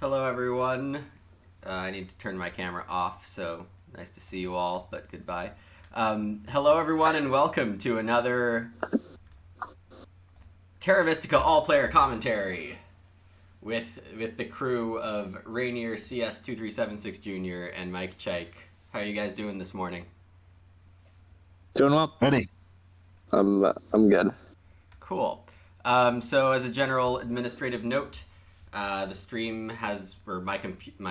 Hello, everyone. I need to turn my camera off, so nice to see you all, but goodbye. Hello, everyone, and welcome to another Terra Mystica all-player commentary with the crew of Rainier CS2376 Jr. and Mike Chaik. How are you guys doing this morning? Doing well. Ready. I'm good. Cool. So as a general administrative note, the stream has, or my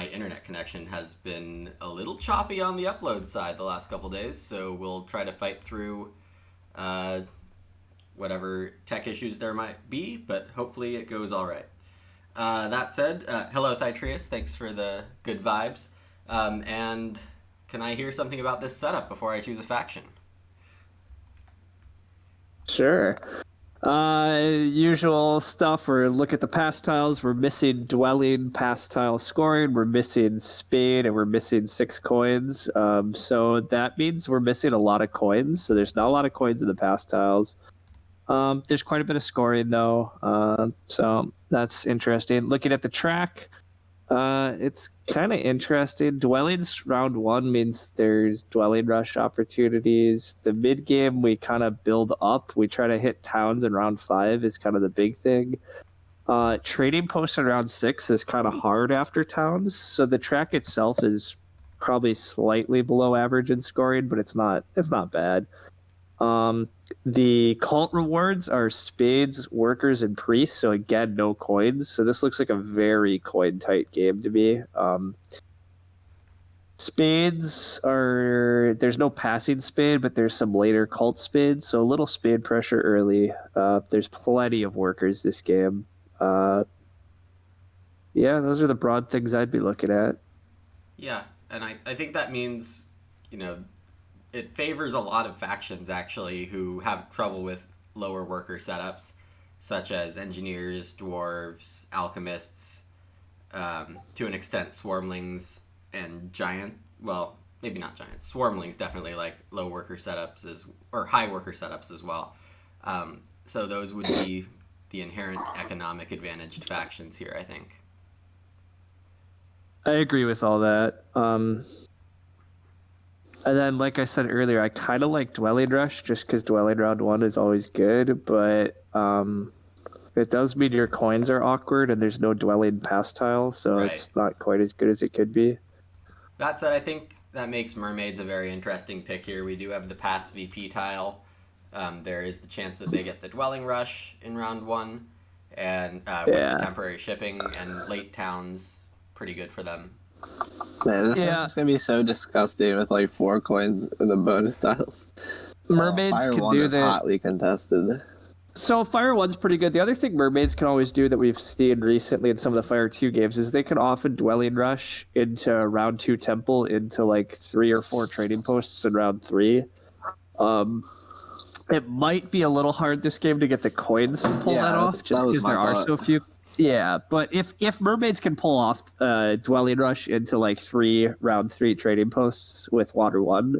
internet connection has been a little choppy on the upload side the last couple days, so we'll try to fight through whatever tech issues there might be, but hopefully it goes all right. That said, hello Thytrius, thanks for the good vibes. And can I hear something about this setup before I choose a faction? Sure. Usual stuff. We're look at the past tiles. We're missing dwelling, past tile scoring. We're missing spade, and we're missing 6 coins. So that means we're missing a lot of coins. So there's not a lot of coins in the past tiles. There's quite a bit of scoring though. So that's interesting. Looking at the track, it's kind of interesting. Dwellings round 1 means there's dwelling rush opportunities. The mid game we kind of build up. We try to hit towns in round 5 is kind of the big thing. Trading posts in round 6 is kind of hard after towns. So the track itself is probably slightly below average in scoring, but it's not bad. The cult rewards are spades, workers, and priests, so again, no coins. So this looks like a very coin-tight game to me. Spades are... There's no passing spade, but there's some later cult spades, so a little spade pressure early. There's plenty of workers this game. Yeah, those are the broad things I'd be looking at. Yeah, and I think that means, it favors a lot of factions, actually, who have trouble with lower worker setups, such as engineers, dwarves, alchemists, to an extent, swarmlings, and well, maybe not giants. Swarmlings definitely like low worker setups, or high worker setups as well. So those would be the inherent economic advantaged factions here, I think. I agree with all that. And then, like I said earlier, I kind of like Dwelling Rush just because Dwelling Round 1 is always good, but it does mean your coins are awkward and there's no Dwelling past tile, so Right. It's not quite as good as it could be. That said, I think that makes Mermaids a very interesting pick here. We do have the past VP tile. There is the chance that they get the Dwelling Rush in Round 1, and with the temporary shipping and late towns, pretty good for them. Man, this is just gonna be so disgusting with like 4 coins in the bonus tiles. Mermaids Fire can 1 do is that. hotly contested. So Fire 1's pretty good. The other thing Mermaids can always do that we've seen recently in some of the Fire 2 games is they can often Dwelling Rush into Round 2 Temple into like 3 or 4 trading posts in Round 3. It might be a little hard this game to get the coins to pull that off, just because there are so few. Yeah, but if Mermaids can pull off Dwelling Rush into like 3 Round 3 trading posts with Water 1,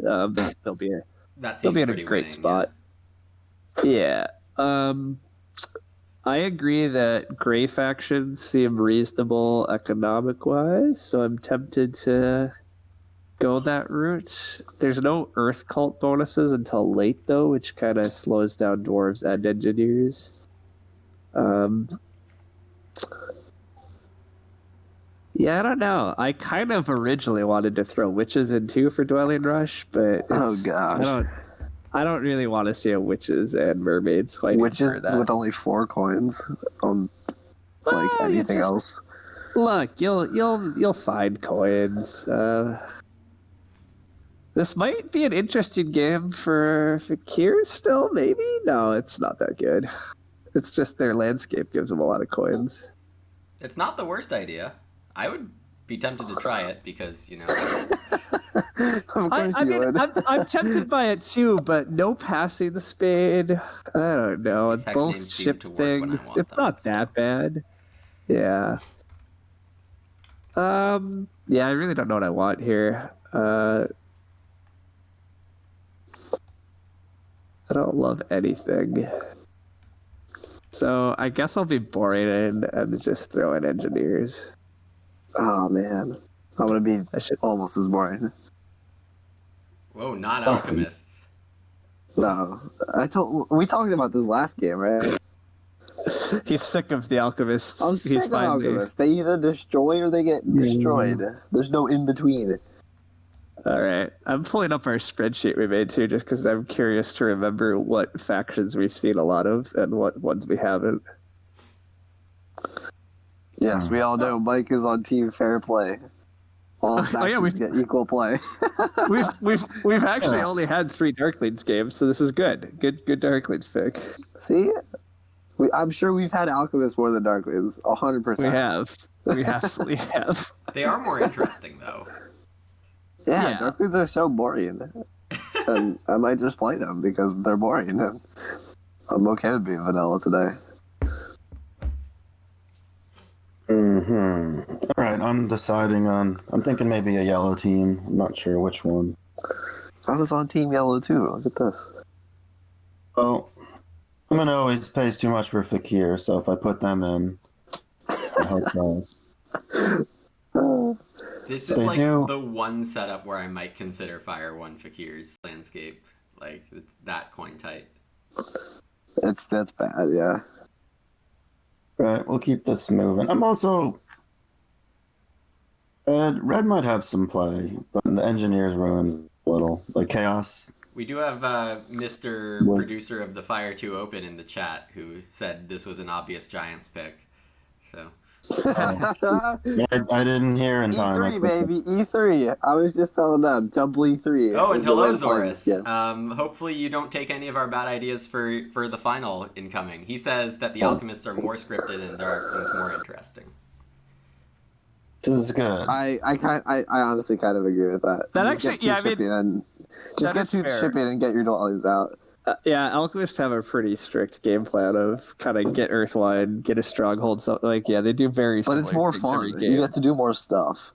they'll be in a great spot. Yeah. I agree that gray factions seem reasonable economic-wise, so I'm tempted to go that route. There's no Earth Cult bonuses until late, though, which kind of slows down dwarves and engineers. Yeah, I don't know. I kind of originally wanted to throw witches in too for Dwelling Rush, but I don't really want to see a witches and mermaids fighting Witches for that. with only 4 coins on anything else. Look, you'll find coins. This might be an interesting game for Fakir still, maybe? No, it's not that good. It's just their landscape gives them a lot of coins. It's not the worst idea. I would be tempted to try it because, Of course you would. I'm tempted by it too, but no passing the spade. I don't know. These hex Both names seem ship to work when I things. want It's them, not that bad. Yeah. Yeah, I really don't know what I want here. I don't love anything. So I guess I'll be boring and just throw in engineers. Oh man, I'm gonna be almost as boring. Whoa, not alchemists. No, we talked about this last game, right? He's sick of the alchemists. I'm sick of alchemists. They either destroy or they get destroyed. There's no in between. All right, I'm pulling up our spreadsheet we made too, just because I'm curious to remember what factions we've seen a lot of and what ones we haven't. Yes, we all know Mike is on Team Fair Play. All factions get equal play. we've actually only had 3 Darklings games, so this is good. Good Darklings pick. See, I'm sure we've had alchemists more than Darklings. 100%. We absolutely have. They are more interesting though. Yeah, Darklings are so boring, and I might just play them because they're boring. I'm okay with being vanilla today. All right, I'm deciding on. I'm thinking maybe a yellow team. I'm not sure which one. I was on Team Yellow too. Look at this. Well, Lemon always pays too much for Fakir, so if I put them in, I hope those. This is like the one setup where I might consider Fire 1 Fakir's landscape. Like, it's that coin tight. That's bad, yeah. Right, we'll keep this moving. I'm also... Red might have some play, but the Engineers ruins a little. Like Chaos. We do have Mr. Producer of the Fire 2 Open in the chat who said this was an obvious Giants pick. So... I didn't hear in time. E3, baby, E3. I was just telling them, double E3. Oh, and hello, Zorus. Hopefully you don't take any of our bad ideas for the final incoming. He says that the Alchemists are more scripted and Darklings more interesting. This is good. I honestly kind of agree with that. Just get to shipping and get your dwellings out. Alchemists have a pretty strict game plan of kind of get Earthwine, get a stronghold. So, they do very. But it's more fun. You get to do more stuff.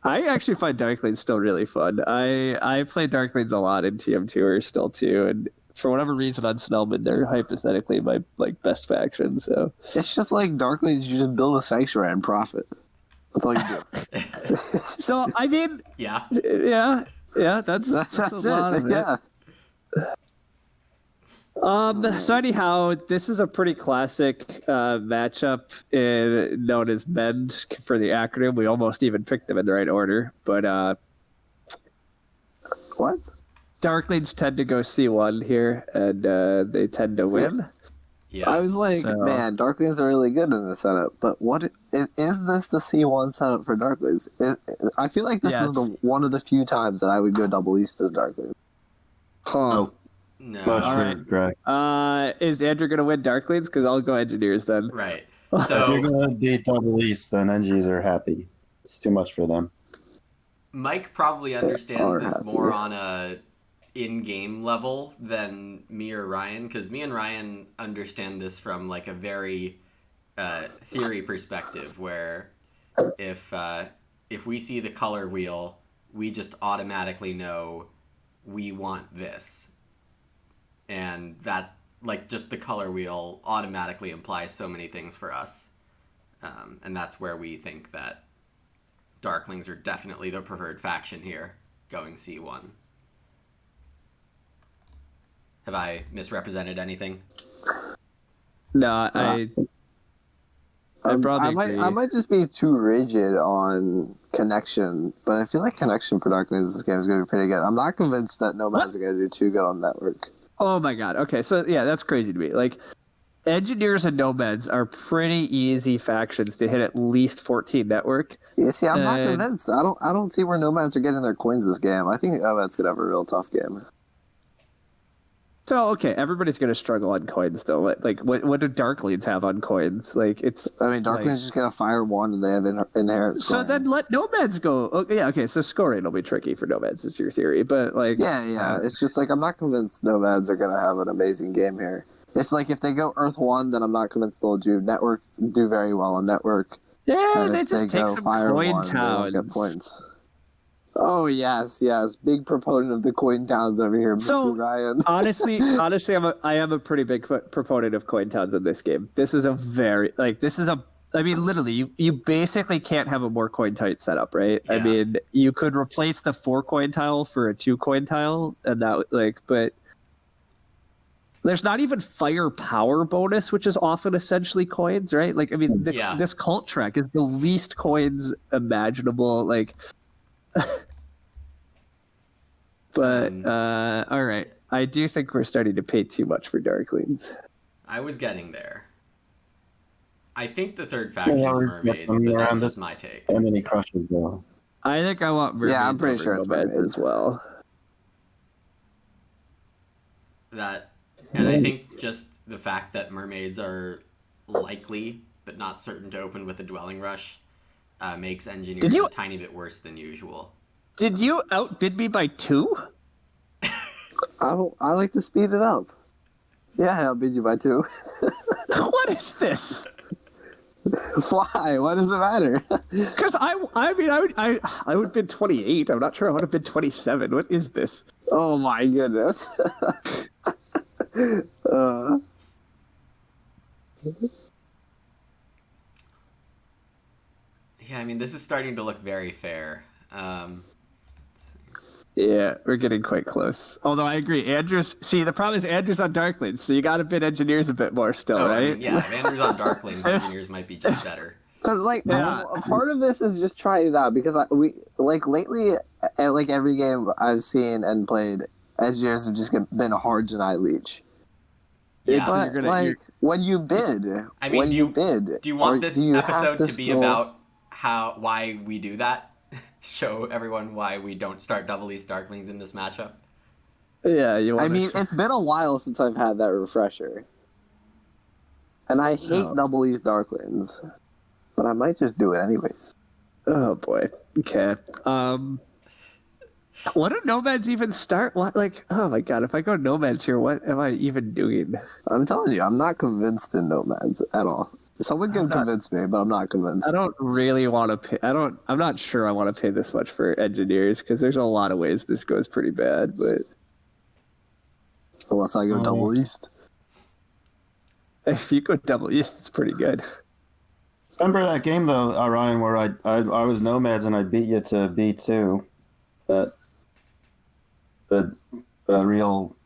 I actually find Darklings still really fun. I play Darklings a lot in TM Tour still too, and for whatever reason on Snellman, they're hypothetically my best faction. So it's just like Darklings. You just build a sanctuary and profit. That's all you do. So I mean, yeah, that's a lot of it. Yeah. So anyhow, this is a pretty classic matchup known as MEND for the acronym. We almost even picked them in the right order, but what? Darklings tend to go C1 here, and they tend to win. Yeah, I was like, man, Darklings are really good in this setup, but what is this the C1 setup for Darklings? I feel like this was one of the few times that I would go double East as Darklings. Huh. No. All right. Is Andrew going to win Darklings? Because I'll go Engineers then. Right. So, if you're going to beat double East, then NGs are happy. It's too much for them. Mike probably understands this more on a in-game level than me or Ryan, because me and Ryan understand this from like a very theory perspective, where if we see the color wheel, we just automatically know we want this. And that, like, just the color wheel automatically implies so many things for us. And that's where we think that Darklings are definitely the preferred faction here, going C1. Have I misrepresented anything? No, I might just be too rigid on connection, but I feel like connection for Darklings this game is going to be pretty good. I'm not convinced that Nomads are going to do too good on network. Oh my god. Okay, so yeah, that's crazy to me. Like, Engineers and Nomads are pretty easy factions to hit at least 14 network. Yeah, see, I'm not convinced. I don't see where Nomads are getting their coins this game. I think Nomads could have a real tough game. So, okay, everybody's going to struggle on coins, though. Like, what do Darklings have on coins? Like, it's... I mean, Darklings just going to fire one, and they have inherent scoring. So then let Nomads go. Okay, so scoring will be tricky for Nomads, is your theory, but, like... Yeah, it's just, like, I'm not convinced Nomads are going to have an amazing game here. It's like, if they go Earth 1, then I'm not convinced they'll do very well on network. Yeah, they just take some coin towns. Get points. Oh yes, big proponent of the coin towns over here, Mr. Ryan. honestly, I am a pretty big proponent of coin towns in this game. This is a I mean, literally, you basically can't have a more coin tight setup, right? I Yeah. mean, you could replace the 4 coin tile for a 2 coin tile, and that but there's not even firepower bonus, which is often essentially coins, right? Like, I mean, Yeah. this cult track is the least coins imaginable. Like, but all right, I do think we're starting to pay too much for Darklings. I was getting there. I think the third faction is Yeah, mermaids, I'm but that's around just this- my take. And then he crushes though. I think I want mermaids Yeah, I'm pretty over sure it's nomads mermaids. as well. And I think just the fact that mermaids are likely but not certain to open with a dwelling rush makes engineers a tiny bit worse than usual. Did you outbid me by 2? I like to speed it up. Yeah, I'll beat you by 2. What is this? Why? What does it matter? Because I would bid 28. I'm not sure I would have bid 27. What is this? Oh my goodness. Yeah, I mean, this is starting to look very fair. Yeah, we're getting quite close. Although I agree, Andrew's. See, the problem is Andrew's on Darklings, so you got to bid engineers a bit more still, right? I mean, yeah, if Andrew's on Darklings, engineers might be just better. Because Yeah. part of this is just trying it out. Because we lately, like every game I've seen and played, engineers have just been hard deny leech. Yeah. So But when you bid, I mean, do you want this do you episode have to be still- about why we do that? Show everyone why we don't start double East Darklings in this matchup? Yeah, you want I mean, it's been a while since I've had that refresher, and I hate double East Darklings, but I might just do it anyways. Oh boy. Okay. What do nomads even start? What, like, oh my god, if I go nomads here, what am I even doing? I'm telling you, I'm not convinced in nomads at all. Someone can convince me, but I'm not convinced. I don't really want to pay. I'm not sure I want to pay this much for engineers because there's a lot of ways this goes pretty bad. But Unless I go double East. if you go double east, it's pretty good. Remember that game though, Ryan, where I was nomads and I beat you to B2. That the real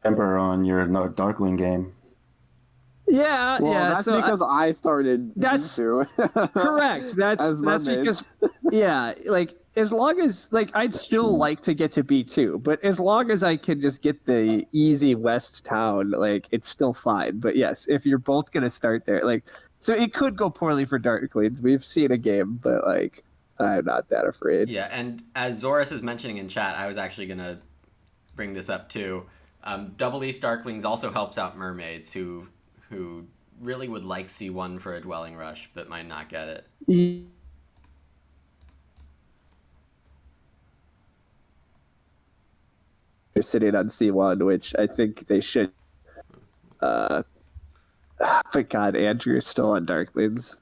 emperor on your Darkling game. Yeah, Well, yeah. that's so because I started that's B2. correct. That's because yeah, like as long as like I'd still like to get to B2, but as long as I can just get the easy west town, like it's still fine. But yes, if you're both gonna start there, like so it could go poorly for Darklings. We've seen a game, but like I'm not that afraid. Yeah, and as Zoris is mentioning in chat, I was actually going to bring this up too. Double East Darklings also helps out mermaids who really would like C1 for a dwelling rush, but might not get it. They're sitting on C1, which I think they should. But God, Andrew is still on Darklings.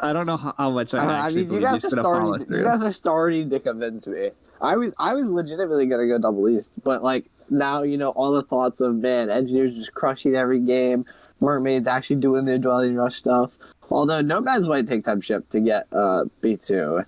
I don't know how much I actually believe he's going to follow through. You guys are starting to convince me. I was legitimately gonna go double East, but like now all the thoughts of man, engineers just crushing every game, mermaids actually doing their dwelling rush stuff. Although nomads might take time ship to get B2.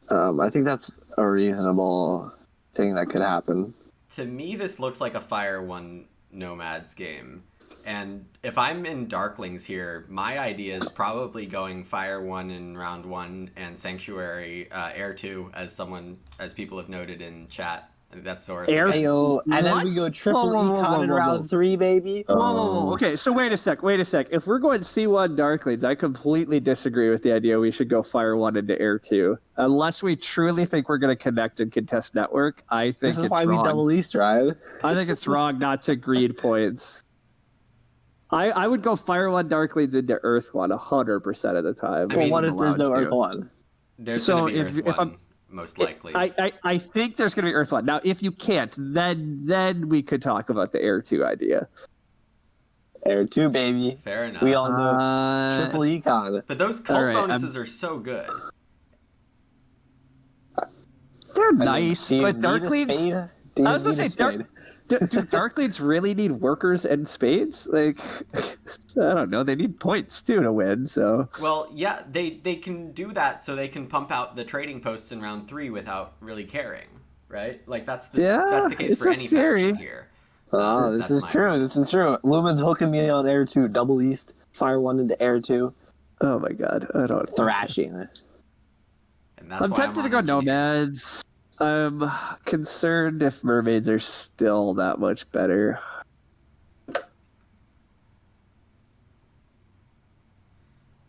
I think that's a reasonable thing that could happen. To me, this looks like a Fire 1 Nomads game. And if I'm in Darklings here, my idea is probably going Fire 1 in round 1 and Sanctuary Air 2, as people have noted in chat. I think that's Source. Air- And then we What? go triple Whoa, econ in whoa. round 3, baby. Whoa. Okay, so wait a sec. If we're going C1 Darklings, I completely disagree with the idea we should go Fire 1 into Air 2. Unless we truly think we're going to connect and contest network, I think This is it's why wrong. we double East, right? I think it's wrong not to greed points. I would go Fire 1 Darklings into Earth 1 100% of the time. I But mean, what if there's no allowed to. Earth 1? There's So going to be if Earth 1, I'm- most likely. I think there's going to be Earth 1. Now, if you can't, then we could talk about the Air 2 idea. Air 2, baby. Fair enough. We all know triple econ. But those cult all right, bonuses are so good. They're I mean, nice, do you but need a Darklings... spade? Do you I was gonna need a say, spade? do Darklings really need workers and spades? Like, I don't know. They need points too to win. So Well, yeah, they can do that so they can pump out the trading posts in round 3 without really caring, right? Like that's yeah, the case it's for a any faction theory. here. Oh, this That's is my true. point. This is true. Lumen's hooking me on air 2, double east, fire 1 into air 2, Oh my god, I don't. thrashing. And that's I'm why I'm tempted to on go engineers. nomads. I'm concerned if mermaids are still that much better.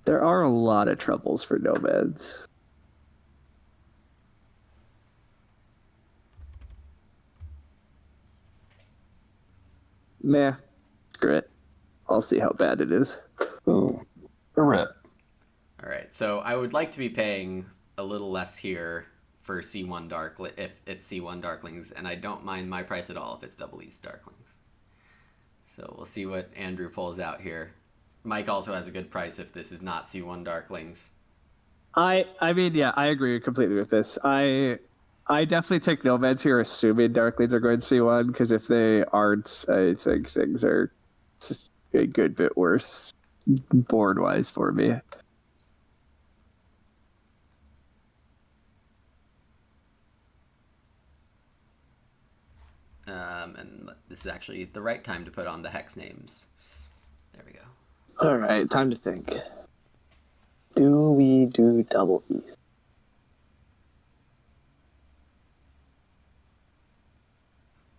There are a lot of troubles for nomads. Nah, screw it. I'll see how bad it is. Ooh, a rip. All right, so I would like to be paying a little less here for C1 if it's C1 Darklings, and I don't mind my price at all if it's double East Darklings. So we'll see what Andrew pulls out here. Mike also has a good price if this is not C1 Darklings. I mean, yeah, I agree completely with this. I definitely take nomads here, assuming Darklings are going C1, because if they aren't, I think things are a good bit worse board wise for me. And this is actually the right time to put on the hex names. There we go. All right, time to think. Do we do double east?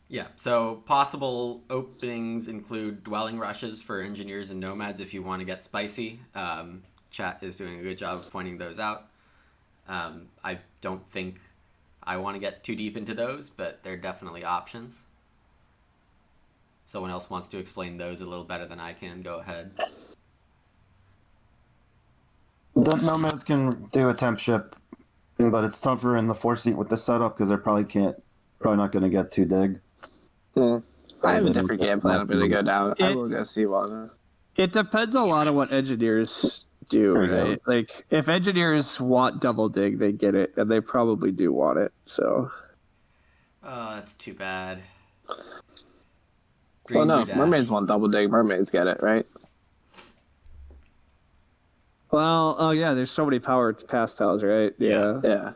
Yeah, so possible openings include dwelling rushes for engineers and nomads if you want to get spicy. Chat is doing a good job of pointing those out. I don't think I want to get too deep into those, but they're definitely options. Someone else wants to explain those a little better than I can, go ahead. The nomads can do a temp ship, but it's tougher in the 4-seat with the setup because they're probably not going to get 2 dig. I have a different game plan. I'm going to go down. I will go C1. It depends a lot on what engineers do, right? Like, if engineers want double dig, they get it, and they probably do want it, so. Oh, that's too bad. Well, no, Dreams if are mermaids dashed. want double dig, mermaids get it, right? Well, oh yeah, there's so many power pastiles, right? Yeah. Yeah.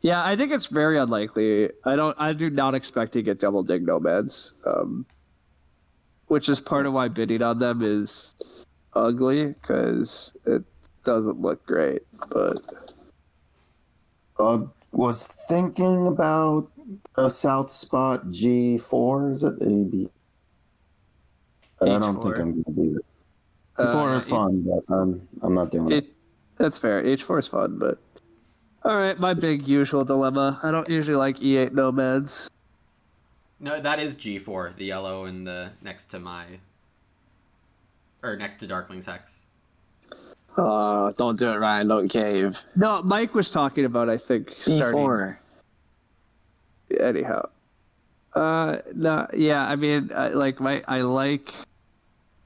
Yeah, I think it's very unlikely. I do not expect to get double dig nomads, which is part of why bidding on them is ugly, because it doesn't look great. But Was thinking about a south spot G4. Is it AB? But I don't think H4. I'm going to do it. G4 is fun, but I'm not doing it. That's fair. H4 is fun, but all right. My big usual dilemma. I don't usually like E8 nomads. No, that is G4, the yellow and the next to Darkling's hex. Don't do it, Ryan. Don't cave. No, Mike was talking about, I think, starting. B4. Anyhow. No, yeah, I mean, I like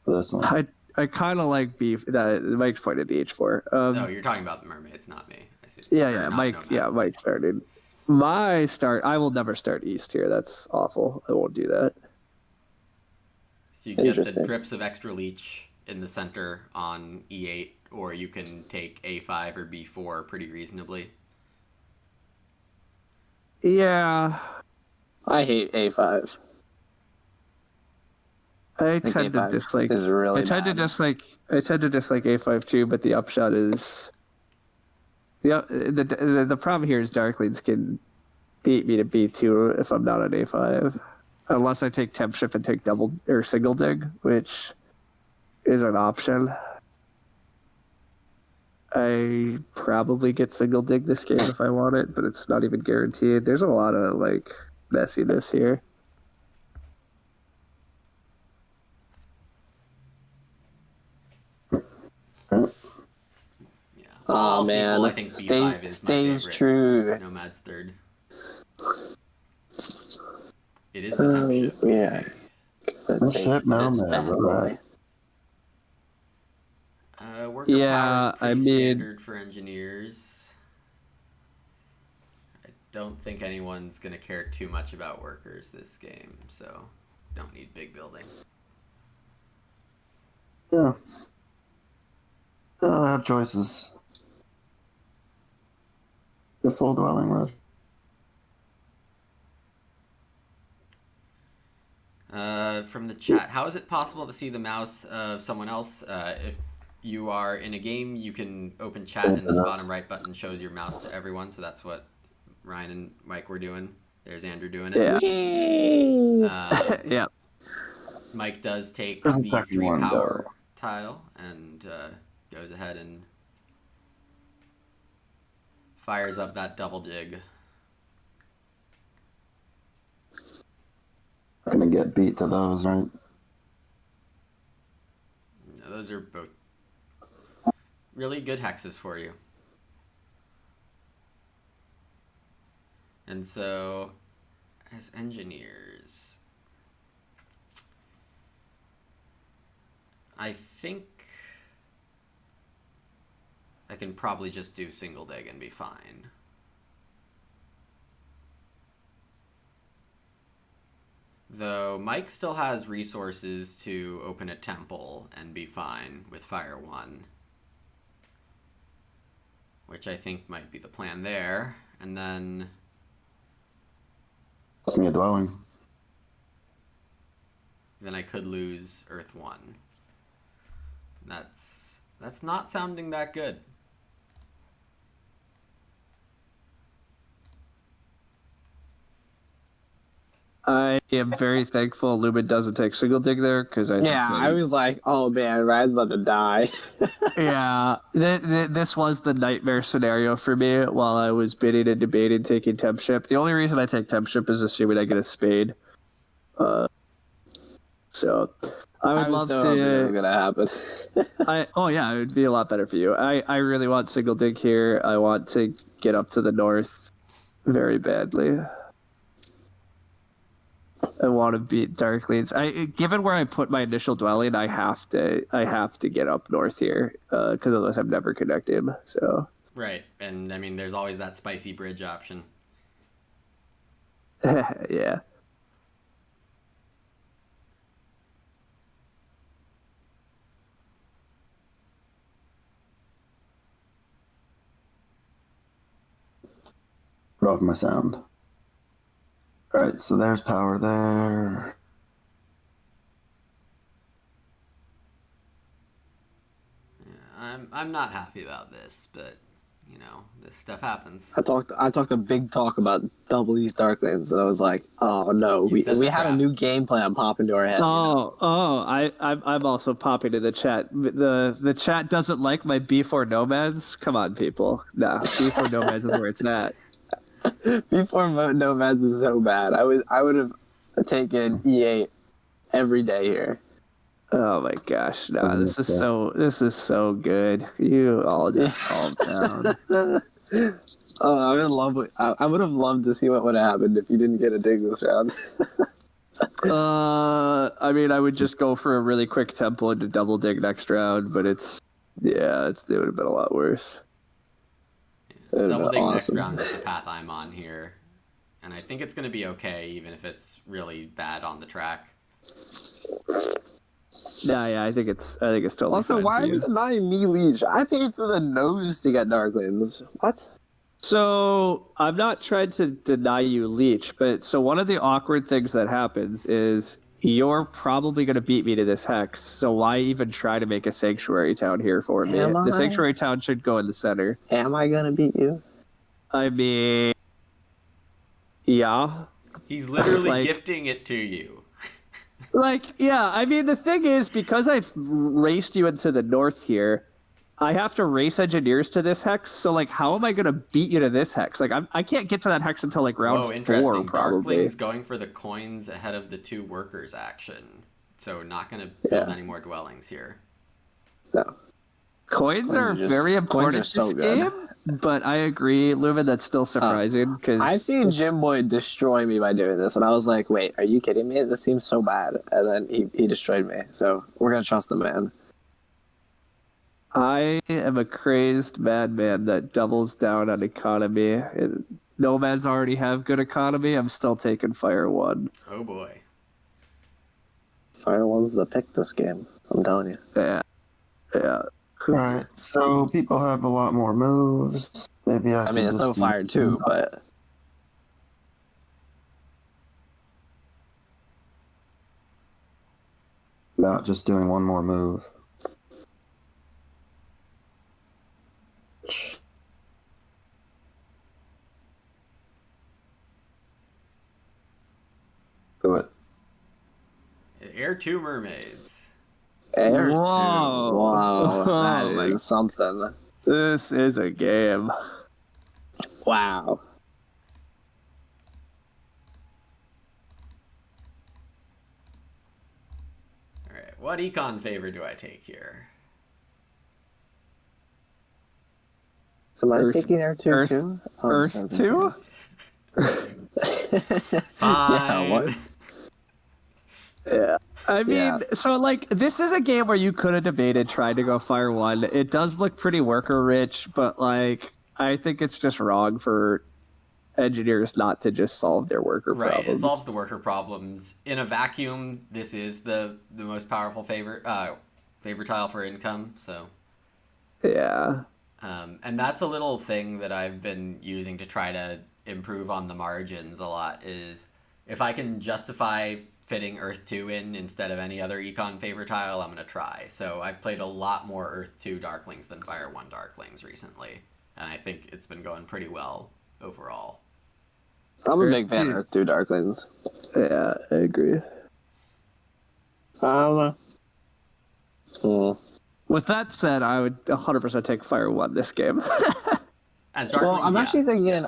This one. I kind of like beef. That Mike's pointed to H4. No, you're talking about the mermaids, not me. I see. Yeah, Mike. Nomads. Yeah, Mike started. My start. I will never start East here. That's awful. I won't do that. So you get the drips of extra leech in the center on E8, or you can take A5 or B4 pretty reasonably. Yeah. I hate A5. I tend to dislike. This is really I tend to bad. dislike A5 too, but the upshot is the problem here is Darklings can beat me to B2 if I'm not on A5, unless I take temp ship and take double or single dig, which is an option. I probably get single dig this game if I want it, but it's not even guaranteed. There's a lot of like messiness here. Yeah. Oh All man, sequel, I think B5 is my stays favorite. true. Nomad's third. It is the temp ship. Yeah. Ship nomads, alright. Worker power is pretty I mean, standard for engineers. don't think anyone's going to care too much about workers this game, so don't need big building. Yeah. I have choices. The full dwelling rush. From the chat, how is it possible to see the mouse of someone else? If you are in a game, you can open chat and this bottom right button shows your mouse to everyone, so that's what Ryan and Mike were doing. There's Andrew doing it. Yeah. Yeah. Mike does take There's a the second 3 one, power though. tile and goes ahead and fires up that double jig. I'm gonna get beat to those, right? Those are both really good hexes for you. And so, as engineers, I think I can probably just do single dig and be fine. Though Mike still has resources to open a temple and be fine with Fire 1. Which I think might be the plan there. And then... It's me a dwelling. Then I could lose Earth 1. That's not sounding that good. I am very thankful Lumen doesn't take single dig there because I think I was like, oh man, Ryan's about to die. yeah, this was the nightmare scenario for me while I was bidding and debating taking temp ship. The only reason I take temp ship is assuming I get a spade. So I would love so hoping it was to. gonna happen. It would be a lot better for you. I really want single dig here. I want to get up to the north very badly. I want to beat Darkleans. Given where I put my initial dwelling, I have to get up north here because otherwise I'm never connecting. So Right, and I mean, there's always that spicy bridge option. yeah. Put off my sound. Alright, so there's power there. Yeah, I'm not happy about this, but you know, this stuff happens. I talked a big talk about double East Darklands, and I was like, oh no, we set the had a trap. new game plan pop into our head. I'm also popping in the chat. The chat doesn't like my B4 Nomads. Come on, people. Nah, B4 Nomads is where it's at. Before Nomads is so bad. I would have taken E8 every day here. Oh my gosh, no, this is so good. You all just calm down. I'm in love with. I would have loved to see what would have happened if you didn't get a dig this round. I mean, I would just go for a really quick temple and to double dig next round, but it would have been a lot worse. Double dig next awesome. round is the path I'm on here, and I think it's going to be okay, even if it's really bad on the track. Yeah, I think it's totally Also, fine why for are you denying me Leech? I paid for the nose to get Darklands. What? So I'm not trying to deny you Leech, but so one of the awkward things that happens is you're probably going to beat me to this hex. So why even try to make a sanctuary town here for me? Am I? The sanctuary town should go in the center. Am I gonna beat you? I mean, yeah. He's literally gifting it to you. I mean, the thing is, because I've raced you into the north here, I have to race engineers to this hex. So, how am I going to beat you to this hex? I can't get to that hex until, round 4, probably. Darkling's going for the coins ahead of the 2 workers action. So, not going to build any more dwellings here. No. Coins are very important in this game, but I agree, Lumen, that's still surprising. Because I've seen Jim Boy destroy me by doing this, and I was like, wait, are you kidding me? This seems so bad. And then he destroyed me, so we're going to trust the man. I am a crazed madman that doubles down on economy and Nomads already have good economy, I'm still taking Fire 1. Oh boy. Fire One's the pick this game. I'm telling you. Yeah. Right. So people have a lot more moves. Maybe I mean, it's so Fire too, but about just doing one more move. Do it. Air 2 mermaids. Air Two. Whoa. Wow, that Oh my- is something. This is a game. Wow. Alright, what econ favor do I take here? Am I Earth- taking Air 2 Earth- too? Oh, I'm Earth so 2? confused. Fine. Yeah, what? Yeah. I mean, Yeah. so like this is a game where you could have debated trying to go Fire 1. It does look pretty worker rich, but like I think it's just wrong for engineers not to just solve their worker Right, problems. it solves the worker problems. In a vacuum, this is the most powerful favor tile for income, so... Yeah. And that's a little thing that I've been using to try to improve on the margins a lot, is if I can justify fitting Earth 2 in instead of any other econ favor tile, I'm going to try. So I've played a lot more Earth 2 Darklings than Fire 1 Darklings recently, and I think it's been going pretty well overall. I'm a Earth big fan 2. of Earth 2 Darklings. Yeah, I agree. With that said, I would 100% take Fire 1 this game. As Darklings, Well, I'm yeah. actually thinking...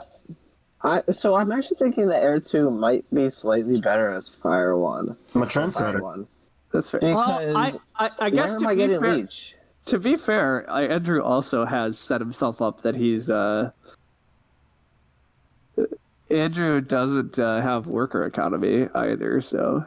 I'm actually thinking that Air 2 might be slightly better as Fire 1. I'm a Fire trendsetter. 1. That's fair. Because Well, I guess where to am I be getting fair, Leech? to be fair, Andrew also has set himself up that he's Andrew doesn't have worker economy either, so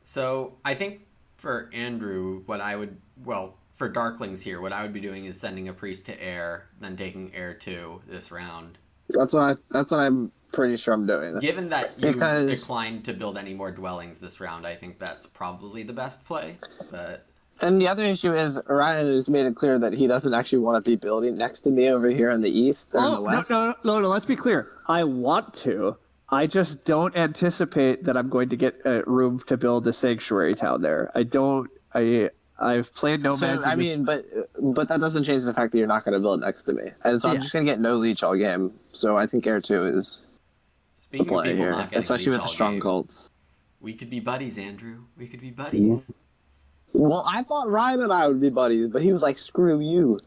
So I think for Andrew, for Darklings here, what I would be doing is sending a priest to Air, then taking Air 2 this round. That's what I'm pretty sure I'm doing. Given that you Because- declined to build any more dwellings this round, I think that's probably the best play. But And the other issue is Ryan has made it clear that he doesn't actually want to be building next to me over here in the east or in the west. No, let's be clear. I want to. I just don't anticipate that I'm going to get room to build a sanctuary town there. I've played Nomads. So, I mean, but that doesn't change the fact that you're not going to build next to me. And so I'm just going to get no leech all game. So I think Air 2 is the speaking of play people here, not getting especially leech with the all strong game, cults. we could be buddies, Andrew. We could be buddies. Well, I thought Ryan and I would be buddies, but he was like, screw you.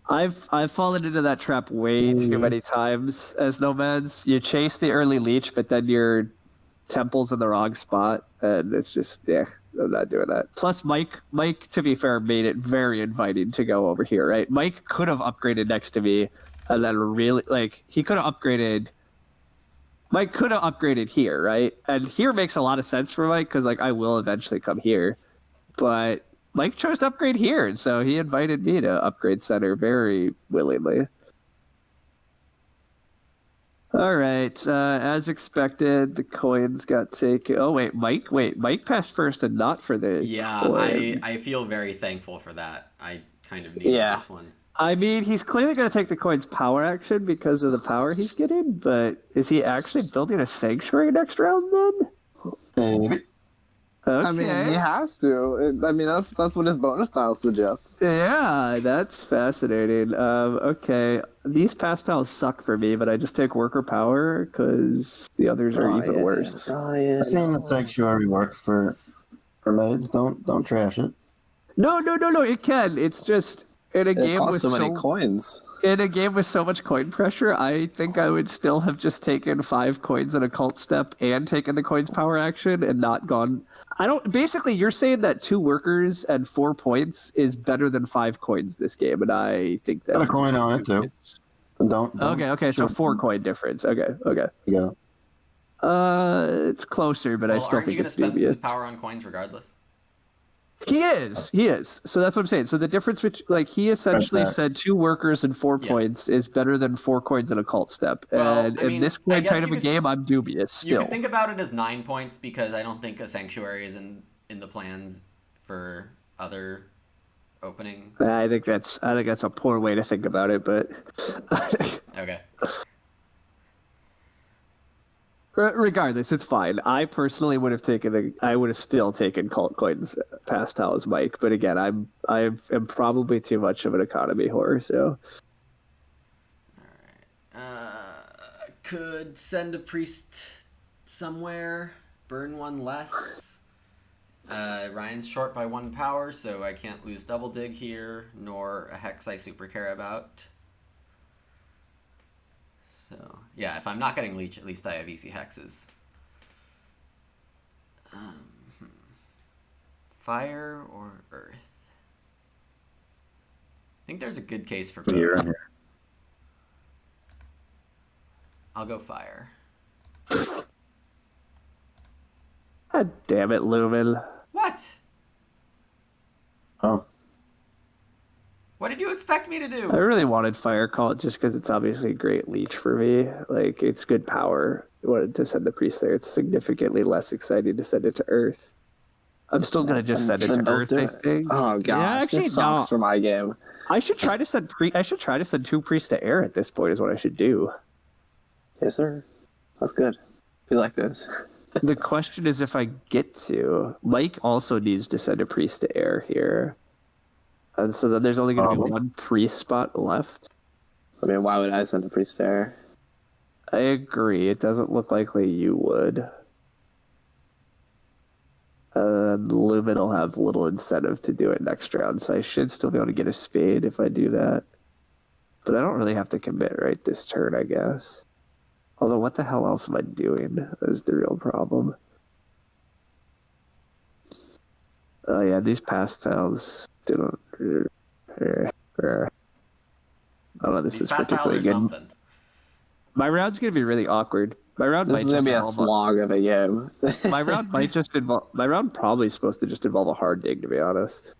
I've fallen into that trap way too many times as Nomads. You chase the early leech, but then your temple's in the wrong spot, and it's just I'm not doing that. Plus, Mike, to be fair, made it very inviting to go over here. Right? Mike could have upgraded next to me, and then really he could have upgraded. Mike could have upgraded here, right? And here makes a lot of sense for Mike because I will eventually come here, but Mike chose to upgrade here, and so he invited me to upgrade center very willingly. All right, as expected, the coins got taken. Oh wait, Mike passed first and not for the Yeah, coin. I feel very thankful for that. I kind of needed this one. I mean, he's clearly going to take the coin's power action because of the power he's getting, but is he actually building a sanctuary next round then? Maybe. Okay. I mean, he has to. I mean, that's what his bonus style suggests. Yeah, that's fascinating. Okay, these pastiles suck for me, but I just take worker power because the others are even worse. Ryan. I've seen the sanctuary work for maids. Don't trash it. No, it can. It's just in a It game with costs so many coins. in a game with so much coin pressure, I think I would still have just taken 5 coins in a cult step and taken the coin's power action and not gone. Basically, you're saying that 2 workers and 4 points is better than 5 coins this game, and I think that's Got a coin on it too. Don't Okay, so 4 coin difference. Okay. Yeah. It's closer, but I Well, still aren't you think going to it's spend dubious. the power on coins regardless? He is. So that's what I'm saying. So the difference between, like, he essentially Okay. said 2 workers and 4 Yeah. points is better than 4 coins in a cult step. Well, And I in mean, this I coin guess type of you a could- game, I'm dubious You still. could think about it as 9 points because I don't think a sanctuary is in the plans for other opening. I think that's a poor way to think about it, but Okay. regardless, it's fine. I personally would have still taken cult coins past Tal's Mike, but again, I am probably too much of an economy whore, so Could send a priest somewhere, burn one less. Ryan's short by 1 power, so I can't lose double dig here, nor a hex I super care about. So, yeah, if I'm not getting leech, at least I have easy hexes. Fire or earth? I think there's a good case for both. Here. I'll go fire. God damn it, Lumen. What? Oh, What did you expect me to do? I really wanted Fire Cult just because it's obviously a great leech for me. Like, it's good power. I wanted to send the priest there. It's significantly less exciting to send it to Earth. I'm still gonna just send it Then to don't Earth, do I it. think. Oh gosh, Yeah, actually, this sucks for my game. I should try to send 2 priests to air at this point. Is what I should do. Yes, sir. That's good. We like this. The question is if I get to. Mike also needs to send a priest to air here, and so then there's only going to be 1 priest spot left. I mean, why would I send a priest there? I agree. It doesn't look likely you would. Lumen will have little incentive to do it next round, so I should still be able to get a spade if I do that. But I don't really have to commit right this turn, I guess. Although, what the hell else am I doing is the real problem. Oh yeah, these pastels don't... I don't know, this These is past tiles particularly are good. something. My round's going to be really awkward. My round This might is gonna just be a involve slog of a game. My round might just involve... My round probably supposed to just involve a hard dig, to be honest.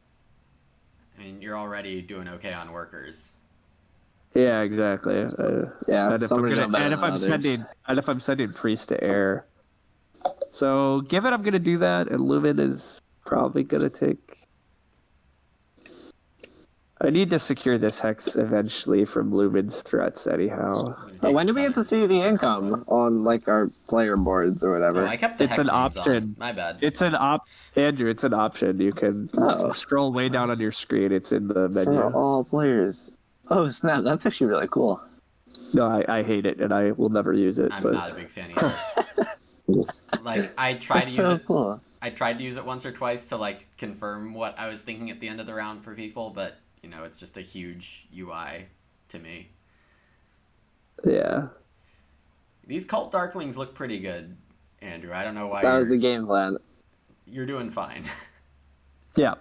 I mean, you're already doing okay on workers. Yeah, exactly. Yeah, and if some I'm are doing better and if than I'm others. sending priest to air, so given I'm gonna do that, and Lumen is probably gonna take. I need to secure this hex eventually from Lumen's threats, anyhow. When do we get to see the income on like our player boards or whatever? Oh, I kept the It's hex an names option. on. My bad. Andrew, it's an option. You can Oh. scroll way down on your screen. It's in the menu. For all players. Oh snap! That's actually really cool. No, I hate it, and I will never use it. I'm but not a big fan either. Like, I tried That's to use so it. cool. I tried to use it once or twice to like confirm what I was thinking at the end of the round for people, but you know, it's just a huge UI to me. yeah. These cult darklings look pretty good, Andrew. I don't know why That was the game plan. you're doing fine. Yeah.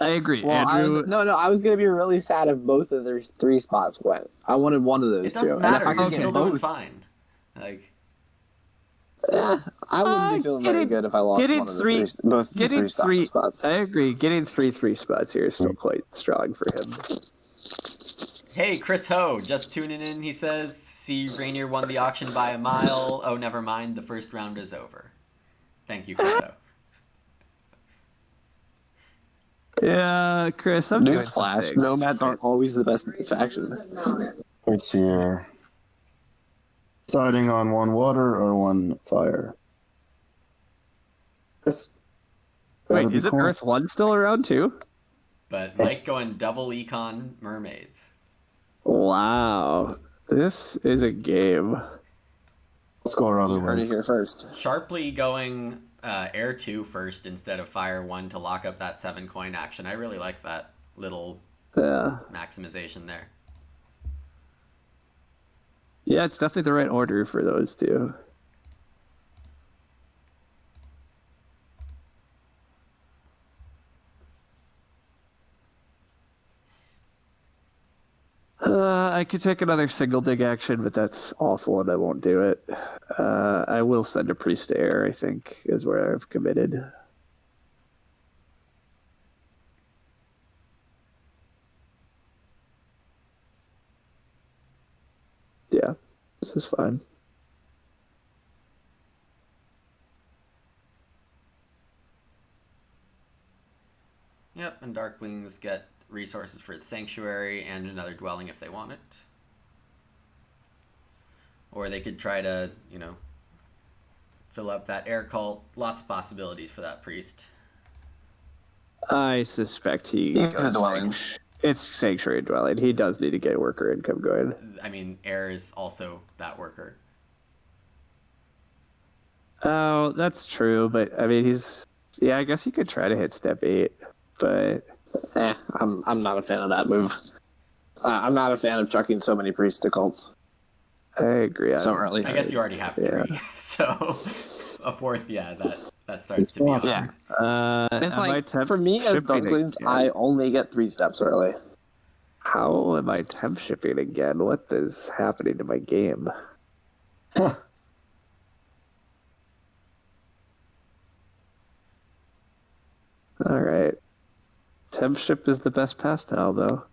I agree. Well, Andrew, I was gonna be really sad if both of their 3 spots went. I wanted one of those It doesn't two, matter. and if I You're could still get doing both, fine. Like, I wouldn't be feeling very good if I lost getting one of the three- both the getting 3 spots. I agree. Getting 3 spots here is still quite strong for him. hey, Chris Ho, just tuning in. He says, "See, Rainier won the auction by a mile. Oh, never mind. The first round is over." Thank you, Chris Ho. Yeah, Chris, I'm doing some Newsflash: things. nomads aren't always the best faction. it's here. Deciding on 1 water or 1 fire. This. Wait, isn't Earth 1 still around too? But Mike going double econ mermaids. Wow. This is a game. Score You heard it otherwise. here first. Sharply going air 2 first instead of fire 1 to lock up that 7 coin action. I really like that little Yeah. maximization there. Yeah, it's definitely the right order for those two. I could take another single dig action, but that's awful and I won't do it. I will send a priest to air, I think, is where I've committed. Yeah, this is fine. Yep, and Darklings get resources for the Sanctuary and another dwelling if they want it. Or they could try to, fill up that air cult. Lots of possibilities for that priest. I suspect He's a dwelling. It's Sanctuary Dwelling. He does need to get worker income going. I mean, air is also that worker. Oh, that's true, but I mean, I guess he could try to hit step 8, but I'm not a fan of that move. I'm not a fan of chucking so many priests to cults I agree. so early. I guess you already have 3, Yeah. so a 4th, that starts to be awesome. Yeah. It's am I like, temp for me as shipping Dunklings, again? I only get 3 steps early. How am I temp shipping again? What is happening to my game? Huh. All right. Temp ship is the best pastime, though.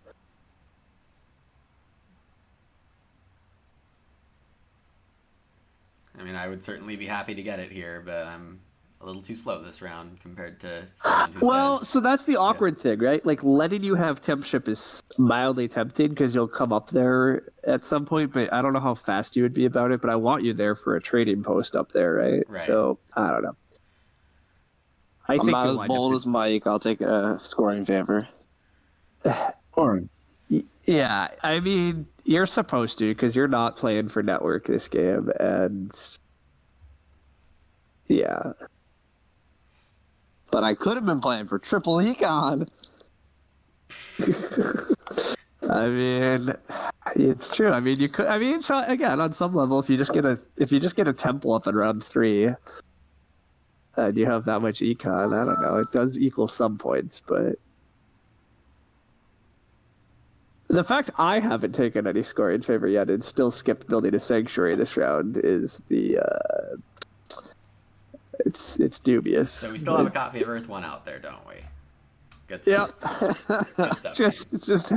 I mean, I would certainly be happy to get it here, but I'm a little too slow this round compared to someone who says... So that's the awkward thing, right? Like, letting you have temp ship is mildly tempting because you'll come up there at some point, but I don't know how fast you would be about it, but I want you there for a trading post up there, right? Right. So, I don't know. I'm not as bold as Mike. I'll take a scoring favor. Boring. Yeah, I mean, you're supposed to because you're not playing for network this game, and yeah. But I could have been playing for triple econ. I mean, it's true. I mean, you could. I mean, so again, on some level, if you just get a temple up in round 3, and you have that much econ, I don't know. It does equal some points, but the fact I haven't taken any scoring favor yet and still skipped building a sanctuary this round is it's dubious. So we still have a copy of Earth 1 out there, don't we? Good Yeah. stuff. It's just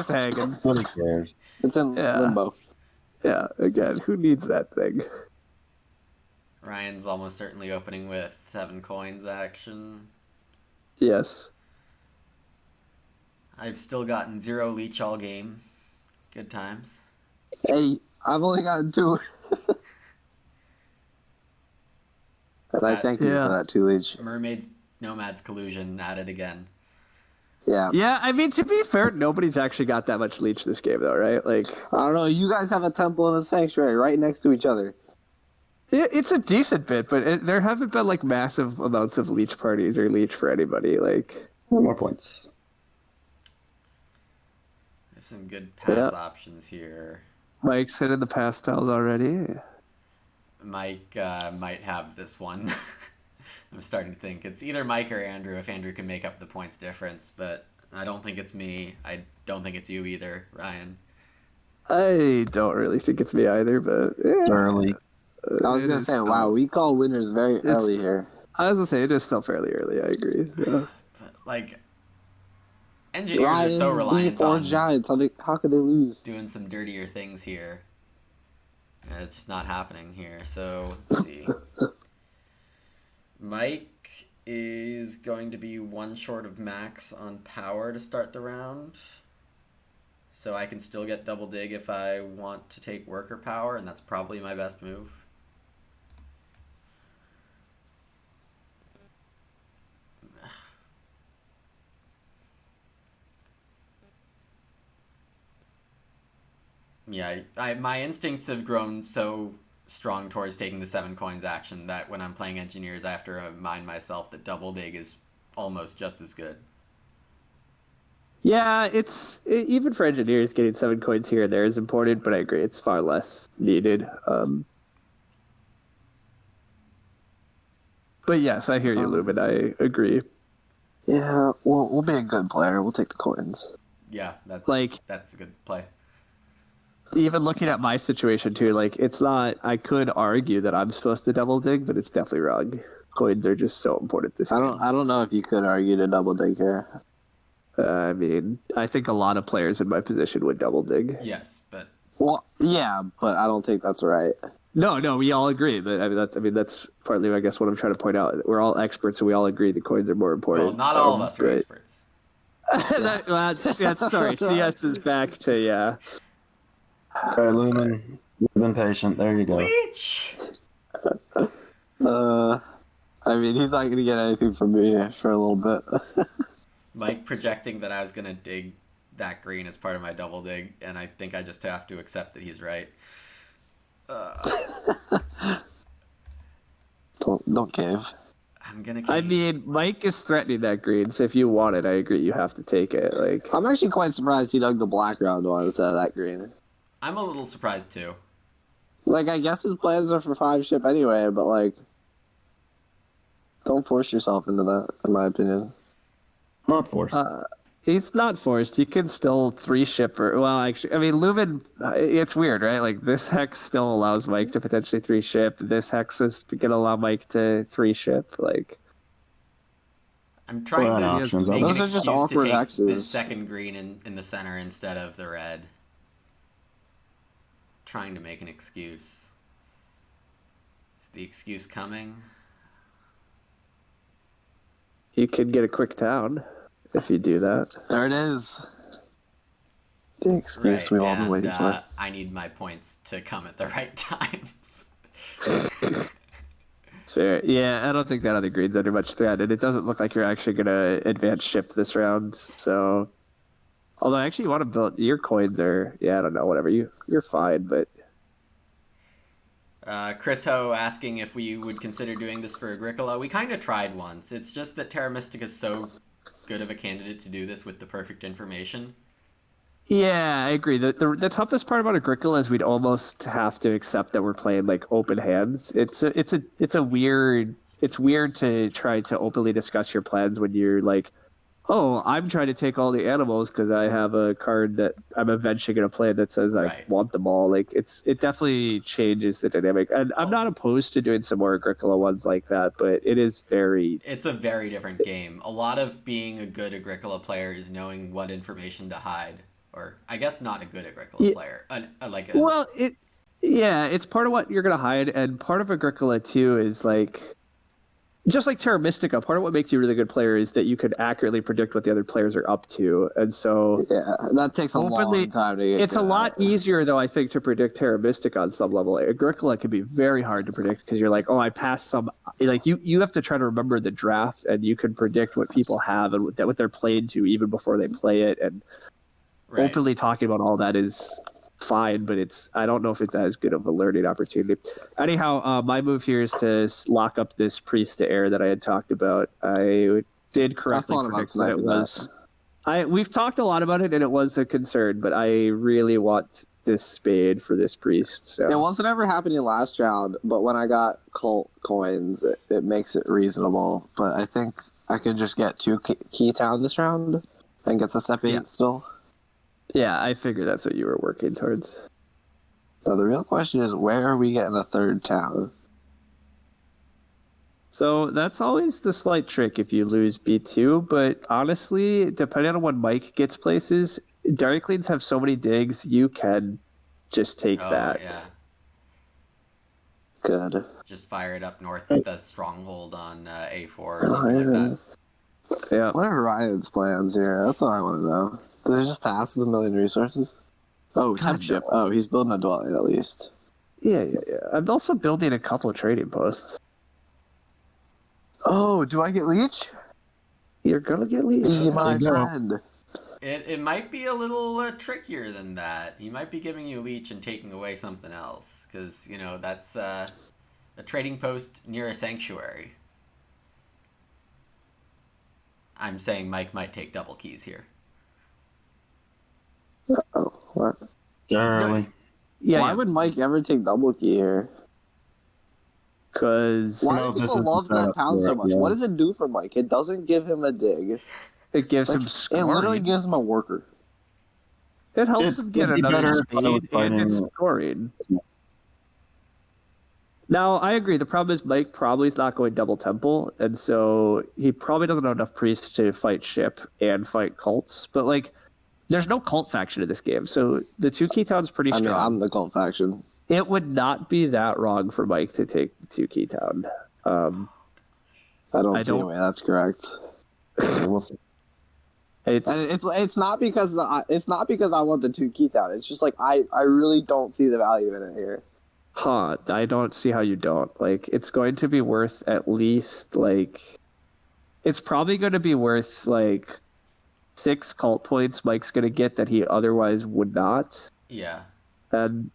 hanging. Nobody cares. It's in limbo. Yeah, again, who needs that thing? Ryan's almost certainly opening with 7 coins action. Yes. I've still gotten 0 leech all game. Good times. Hey, I've only gotten 2. And I thank you for that 2 leech. Mermaids, Nomads collusion at it again. Yeah. Yeah, I mean, to be fair, nobody's actually got that much leech this game, though, right? Like, I don't know. You guys have a temple and a sanctuary right next to each other. it's a decent bit, but there haven't been like massive amounts of leech parties or leech for anybody. Like, More points. There's some good pass options here. Mike's hit in the pastiles already. Mike might have this one. I'm starting to think it's either Mike or Andrew if Andrew can make up the points difference, but I don't think it's me. I don't think it's you either, Ryan. I don't really think it's me either, but It's early. I was going to say, wow, we call winners very early here. I was going to say, it is still fairly early, I agree. So. But, like, engineers are so reliant on Giants. How could they lose? doing some dirtier things here. And it's just not happening here. So, let's see. Mike is going to be 1 short of max on power to start the round. So I can still get double dig if I want to take worker power, and that's probably my best move. Yeah, my instincts have grown so strong towards taking the 7 coins action that when I'm playing engineers, I have to remind myself that double dig is almost just as good. Yeah, even for engineers, getting 7 coins here and there is important, but I agree, it's far less needed. But yes, I hear you, Lumen. I agree. Yeah, we'll be a good player. We'll take the coins. Yeah, that's a good play. Even looking at my situation too, like it's not. I could argue that I'm supposed to double dig, but it's definitely wrong. Coins are just so important this game. I don't know if you could argue to double dig here. I mean, I think a lot of players in my position would double dig. Yes, but Well, yeah, but I don't think that's right. No, we all agree. But that's partly, I guess, what I'm trying to point out. We're all experts, and we all agree the coins are more important. Well, not all of us are but experts. that's sorry. CS is back to yeah. All right, Lumen, you've been patient. There you go. Leech! I mean, he's not going to get anything from me for a little bit. Mike projecting that I was going to dig that green as part of my double dig, and I think I just have to accept that he's right. Don't cave. I'm going to I mean, Mike is threatening that green, so if you want it, I agree. You have to take it. Like, I'm actually quite surprised he dug the black round one instead of that green. I'm a little surprised too. Like, I guess his plans are for 5 ship anyway, but like, don't force yourself into that, in my opinion. Not forced. he's not forced. He can still 3-ship or well, actually, I mean, Lumen. It's weird, right? Like this hex still allows Mike to potentially 3-ship. This hex is gonna allow Mike to 3-ship. Like, I'm trying Well, to options. make Those an are just excuse to awkward take hexes. this second green in the center instead of the red. Trying to make an excuse. Is the excuse coming? you could get a quick town if you do that. There it is. The excuse we've all been waiting for. I need my points to come at the right times. It's fair. Yeah, I don't think that other green's under much threat, and it doesn't look like you're actually gonna advance ship this round. So, although actually you want to build your coins are I don't know, whatever, you're fine, but Chris Ho asking if we would consider doing this for Agricola. We kind of tried once. It's just that Terra Mystica is so good of a candidate to do this with the perfect information. yeah, I agree. The toughest part about Agricola is we'd almost have to accept that we're playing like open hands. It's weird to try to openly discuss your plans when you're like, oh, I'm trying to take all the animals because I have a card that I'm eventually going to play that says I Right. want them all. Like it definitely changes the dynamic, and I'm not opposed to doing some more Agricola ones like that, but it is very. It's a very different game. A lot of being a good Agricola player is knowing what information to hide. Or, I guess not a good Agricola player. Well, it's part of what you're going to hide, and part of Agricola too is like, just like Terra Mystica, part of what makes you a really good player is that you can accurately predict what the other players are up to, and so Yeah, that takes a long time to get. it's a lot easier, though, I think, to predict Terra Mystica on some level. Agricola can be very hard to predict because you're like, oh, I passed some. Like you have to try to remember the draft, and you can predict what people have and what they're playing to even before they play it, and right. openly talking about all that is fine, but I don't know if it's as good of a learning opportunity. Anyhow, my move here is to lock up this priest to air that I had talked about. I did correctly predict that it was. We've talked a lot about it, and it was a concern, but I really want this spade for this priest. So. It wasn't ever happening last round, but when I got cult coins, it makes it reasonable. But I think I could just get 2 key town this round and get the step 8 still. Yeah, I figured that's what you were working towards. Now, the real question is, where are we getting a 3rd town? So that's always the slight trick if you lose B2, but honestly, depending on when Mike gets places, Darklings have so many digs, you can just take that. Yeah. Good. Just fire it up north with a stronghold on A4 or something like that. Yeah. What are Ryan's plans here? That's what I want to know. Does he just pass the 1,000,000 resources? Oh, temp ship. Oh, he's building a dwelling at least. Yeah. I'm also building a couple of trading posts. Oh, do I get leech? You're gonna get leech. Be my friend. It might be a little trickier than that. He might be giving you leech and taking away something else, because that's a trading post near a sanctuary. I'm saying Mike might take double keys here. Oh, what? Early. Yeah. Why would Mike ever take double key here? Because Why do people love that town so much? What does it do for Mike? It doesn't give him a dig. it gives him It scoring. literally gives him a worker. It helps him get it'd be another better if I was speed and it's fighting- scoring. Now, I agree. The problem is Mike probably is not going double temple, and so he probably doesn't have enough priests to fight ship and fight cults. But, like, there's no cult faction in this game, so the 2 key town's pretty I mean, strong. I'm the cult faction. It would not be that wrong for Mike to take the 2 key town. I don't see a way that's correct. We'll see. And it's not because I want the 2 key town. It's just like I really don't see the value in it here. I don't see how you don't. Like, it's going to be worth at least, like... It's probably going to be worth, like, 6 cult points Mike's going to get that he otherwise would not. Yeah. And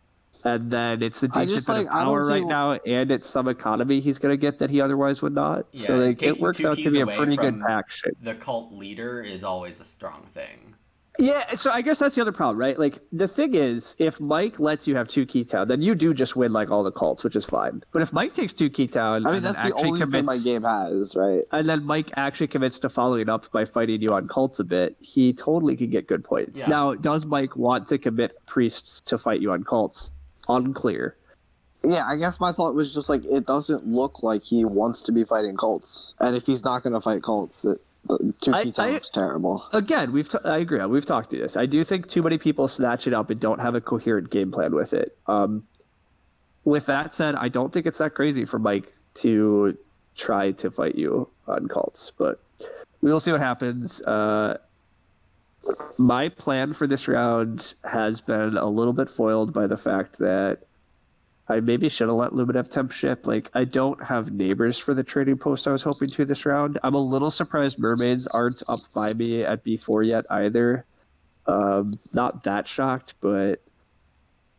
then it's a decent just, bit like, of I don't power see right now, and it's some economy he's going to get that he otherwise would not. Yeah, So, like, it taking works 2 out to keys be a away pretty good from faction. The cult leader is always a strong thing. Yeah, so I guess that's the other problem, right? Like, the thing is, if Mike lets you have 2 key town, then you do just win, like, all the cults, which is fine. But if Mike takes 2 key town, I mean, that's the only thing my game has, right? and then Mike actually commits to following up by fighting you on cults a bit, he totally can get good points. Yeah. Now, does Mike want to commit priests to fight you on cults? Unclear. Yeah, I guess my thought was just like it doesn't look like he wants to be fighting cults, and if he's not going to fight cults, 2 key town looks terrible. Again, I agree. We've talked to this. I do think too many people snatch it up and don't have a coherent game plan with it. With that said, I don't think it's that crazy for Mike to try to fight you on cults, but we will see what happens. My plan for this round has been a little bit foiled by the fact that I maybe should have let Luminev temp ship. Like, I don't have neighbors for the trading post I was hoping to this round. I'm a little surprised mermaids aren't up by me at B4 yet either. Not that shocked, but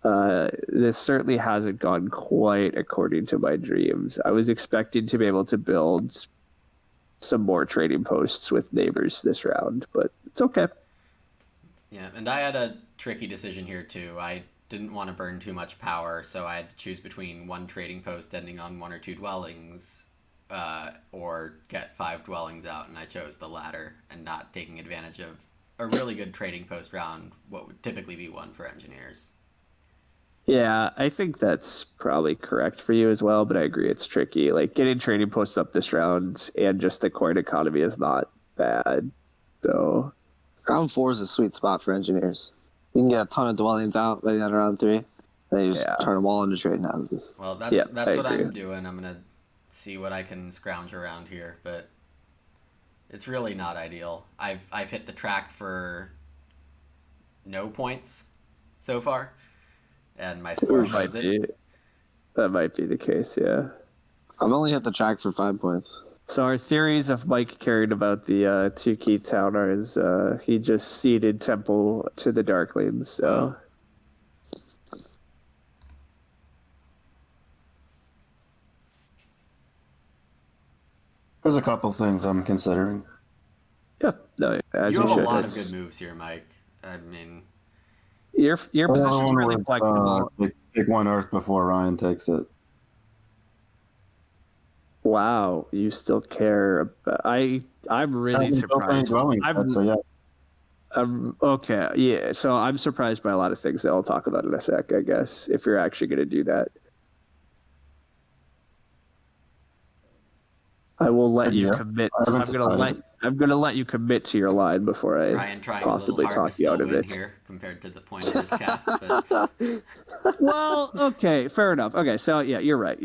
this certainly hasn't gone quite according to my dreams. I was expecting to be able to build some more trading posts with neighbors this round, but it's okay. Yeah, and I had a tricky decision here too. I didn't want to burn too much power, so I had to choose between 1 trading post ending on 1 or 2 dwellings, or get 5 dwellings out, and I chose the latter, and not taking advantage of a really good trading post round, what would typically be one for engineers. Yeah, I think that's probably correct for you as well, but I agree it's tricky. Like, getting trading posts up this round and just the coin economy is not bad. So Round 4 is a sweet spot for engineers. You can get a ton of dwellings out by the end of round 3. Then you just turn them all into trading houses. Well, that's what I'm doing. I'm gonna see what I can scrounge around here, but it's really not ideal. I've hit the track for no points so far, and my score shows it. That might be the case, yeah. I've only hit the track for 5 points. So our theories of Mike caring about the 2 key town is he just ceded Temple to the Darklings. So. There's a couple things I'm considering. Yeah, no, as you you have should. a lot of good moves here, Mike. I mean, your position's really flexible. Pick 1 Earth before Ryan takes it. Wow, you still care. I'm really surprised. Okay, yeah. So I'm surprised by a lot of things that I'll talk about in a sec, I guess, if you're actually going to do that. I will let you commit. I'm gonna let you commit to your line before I possibly talk you out of it. Here compared to the point of this cast. But... Well, okay, fair enough. Okay, so yeah, you're right.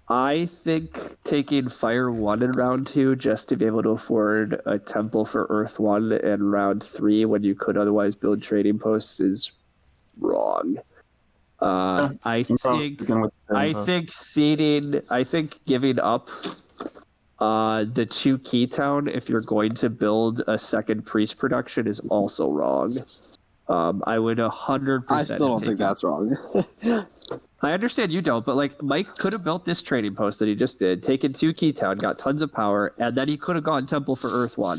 I think taking Fire 1 in round 2 just to be able to afford a temple for Earth 1 in round 3 when you could otherwise build trading posts is wrong. I think giving up the 2 key town if you're going to build a second priest production is also wrong. I would 100%. I still don't think that's wrong. I understand you don't, but like Mike could have built this trading post that he just did, taken 2 key town, got tons of power, and then he could have gone temple for Earth 1.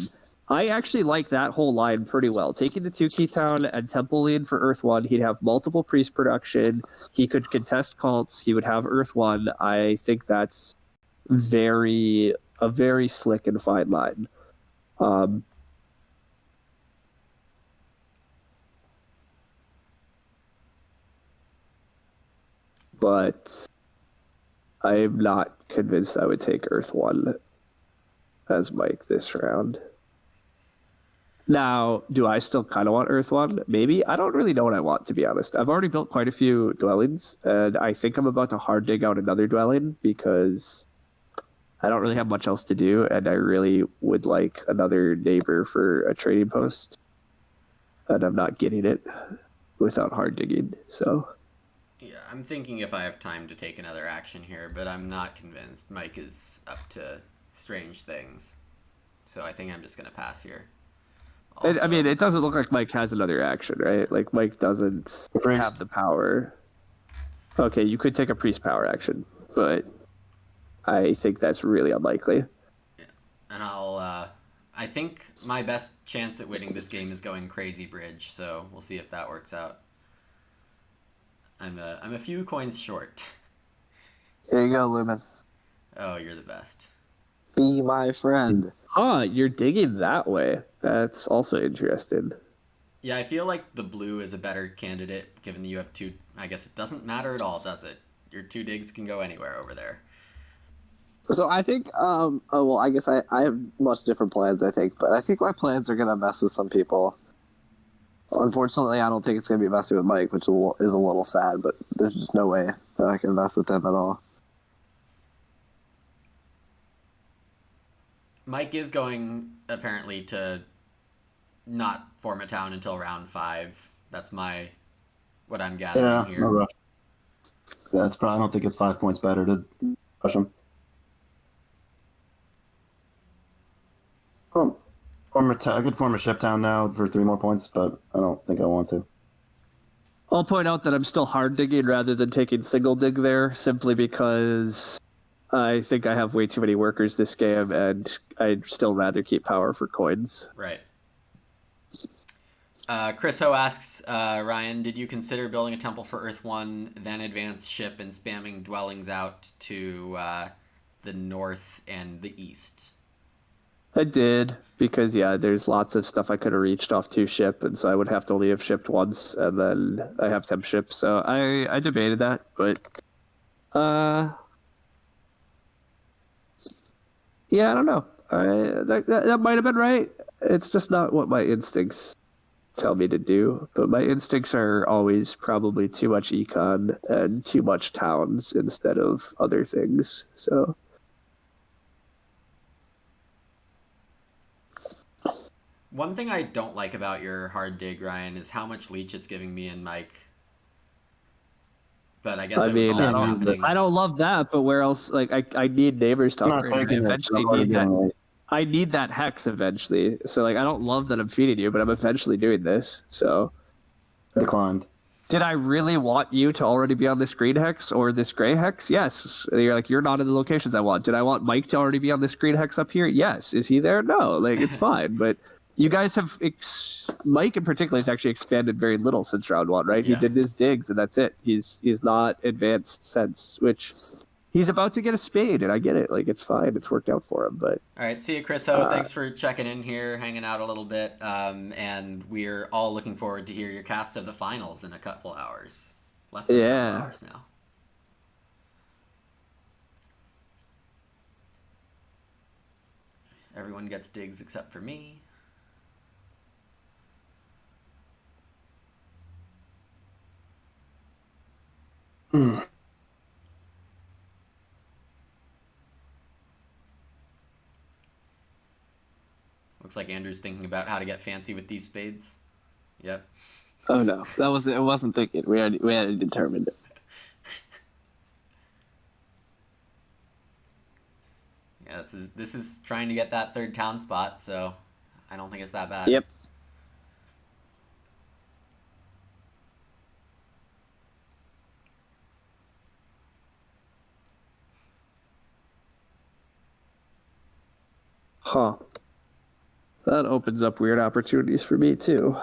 I actually like that whole line pretty well. Taking the 2 key town and temple lead for Earth 1, he'd have multiple priest production. He could contest cults. He would have Earth 1. I think that's a very slick and fine line. But I am not convinced I would take Earth 1. as Mike this round. Now, do I still kind of want Earth 1? Maybe. I don't really know what I want, to be honest. I've already built quite a few dwellings, and I think I'm about to hard dig out another dwelling because I don't really have much else to do, and I really would like another neighbor for a trading post. And I'm not getting it without hard digging, so... Yeah, I'm thinking if I have time to take another action here, but I'm not convinced. Mike is up to strange things. So I think I'm just going to pass here. Also, I mean, it doesn't look like Mike has another action, right? Like, Mike doesn't have the power. Okay, you could take a priest power action, but I think that's really unlikely. yeah. And I think my best chance at winning this game is going Crazy Bridge, so we'll see if that works out. I'm a few coins short. Here you go, Lumen. Oh, you're the best. Be my friend. Huh, you're digging that way. That's also interesting. Yeah, I feel like the blue is a better candidate, given that you have two... I guess it doesn't matter at all, does it? Your 2 digs can go anywhere over there. So I think, I guess I have much different plans, I think, but I think my plans are going to mess with some people. Unfortunately, I don't think it's going to be messing with Mike, which is a little sad, but there's just no way that I can mess with them at all. Mike is going, apparently, to not form a town until round 5. That's what I'm gathering here. No rush. Yeah, it's probably, I don't think it's 5 points better to rush him. I could form a ship town now for 3 more points, but I don't think I want to. I'll point out that I'm still hard digging rather than taking single dig there, simply because I think I have way too many workers this game, and I'd still rather keep power for coins. Right. Chris Ho asks, Ryan, did you consider building a temple for Earth 1, then advance ship and spamming dwellings out to the north and the east? I did, because, there's lots of stuff I could have reached off 2 ship, and so I would have to only have shipped once, and then I have 10 ships, so I debated that, but, yeah, I don't know. That might have been right. It's just not what my instincts tell me to do, but my instincts are always probably too much econ and too much towns instead of other things, so... One thing I don't like about your hard dig, Ryan, is how much leech it's giving me and Mike. But I guess it was always happening. I don't love that, but where else? Like, I need neighbors to upgrade. I eventually need that. I need that hex eventually. So, like, I don't love that I'm feeding you, but I'm eventually doing this. So, Declined. Did I really want you to already be on this green hex or this gray hex? Yes. You're not in the locations I want. Did I want Mike to already be on this green hex up here? Yes. Is he there? No. Like, it's fine, but. You guys have Mike in particular has actually expanded very little since round 1, right? Yeah. He did his digs and that's it. He's not advanced since, which he's about to get a spade, and I get it. Like, it's fine. It's worked out for him. But all right, see you, Chris Ho. Thanks for checking in here, hanging out a little bit, and we're all looking forward to hear your cast of the finals in a couple hours. Less than a couple hours now. Everyone gets digs except for me. Looks like Andrew's thinking about how to get fancy with these spades. Yep. Oh no, it wasn't thinking. We already determined it. Yeah, this is trying to get that 3rd town spot, so I don't think it's that bad. Yep. Huh. That opens up weird opportunities for me, too.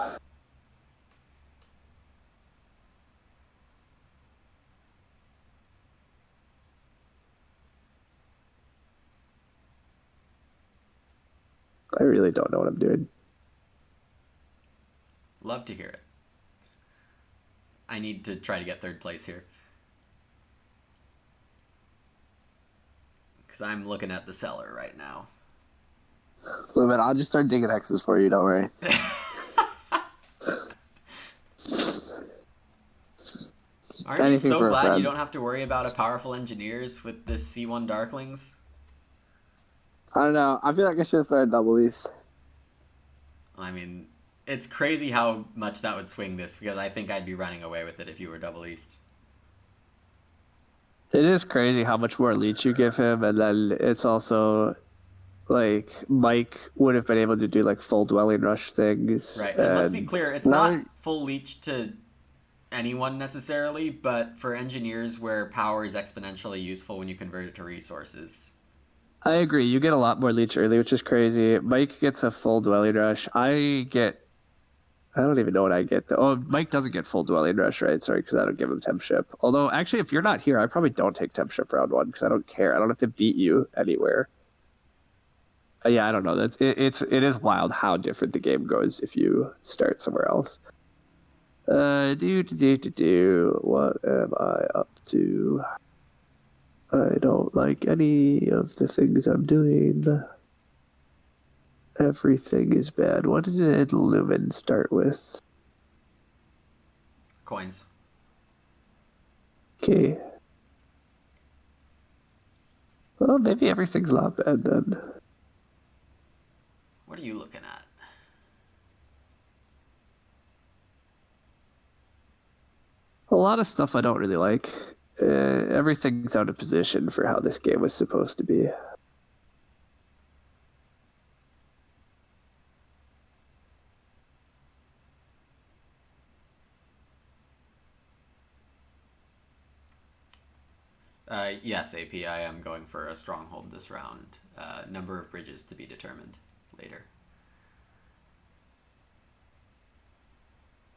I really don't know what I'm doing. Love to hear it. I need to try to get 3rd place here. Because I'm looking at the cellar right now. Look, man, I'll just start digging X's for you. Don't worry. Aren't you Anything so for a glad you friend. don't have to worry about a powerful engineers with this C1 Darklings? I don't know. I feel like I should have started double east. I mean, it's crazy how much that would swing this because I think I'd be running away with it if you were double east. It is crazy how much more leech you give him, and then it's also like Mike would have been able to do like full dwelling rush things. Right, and let's be clear, it's No. not full leech to anyone necessarily, but for engineers where power is exponentially useful when you convert it to resources. I agree. You get a lot more leech early, which is crazy. Mike gets a full dwelling rush. I don't even know what I get. Oh, Mike doesn't get full dwelling rush, right? Sorry, because I don't give him temp ship. Although, actually, if you're not here, I probably don't take temp ship round one because I don't care. I don't have to beat you anywhere. Yeah, I don't know. It is wild how different the game goes if you start somewhere else. What am I up to? I don't like any of the things I'm doing. Everything is bad. What did Lumen start with? Coins. Okay. Well, maybe everything's not bad then. What are you looking at? A lot of stuff I don't really like. Everything's out of position for how this game was supposed to be. Yes, AP, I am going for a stronghold this round. Number of bridges to be determined later.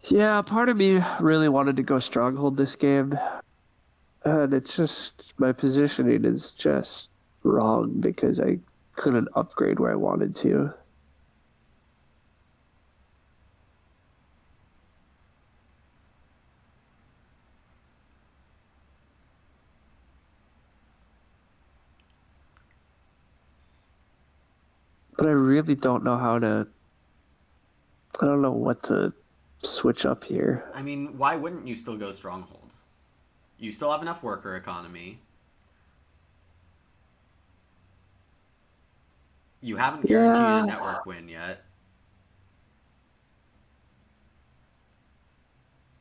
Yeah, part of me really wanted to go stronghold this game. And it's just, my positioning is just wrong because I couldn't upgrade where I wanted to. But I really don't know I don't know what to switch up here. I mean, why wouldn't you still go stronghold? You still have enough worker economy. You haven't guaranteed a network win yet.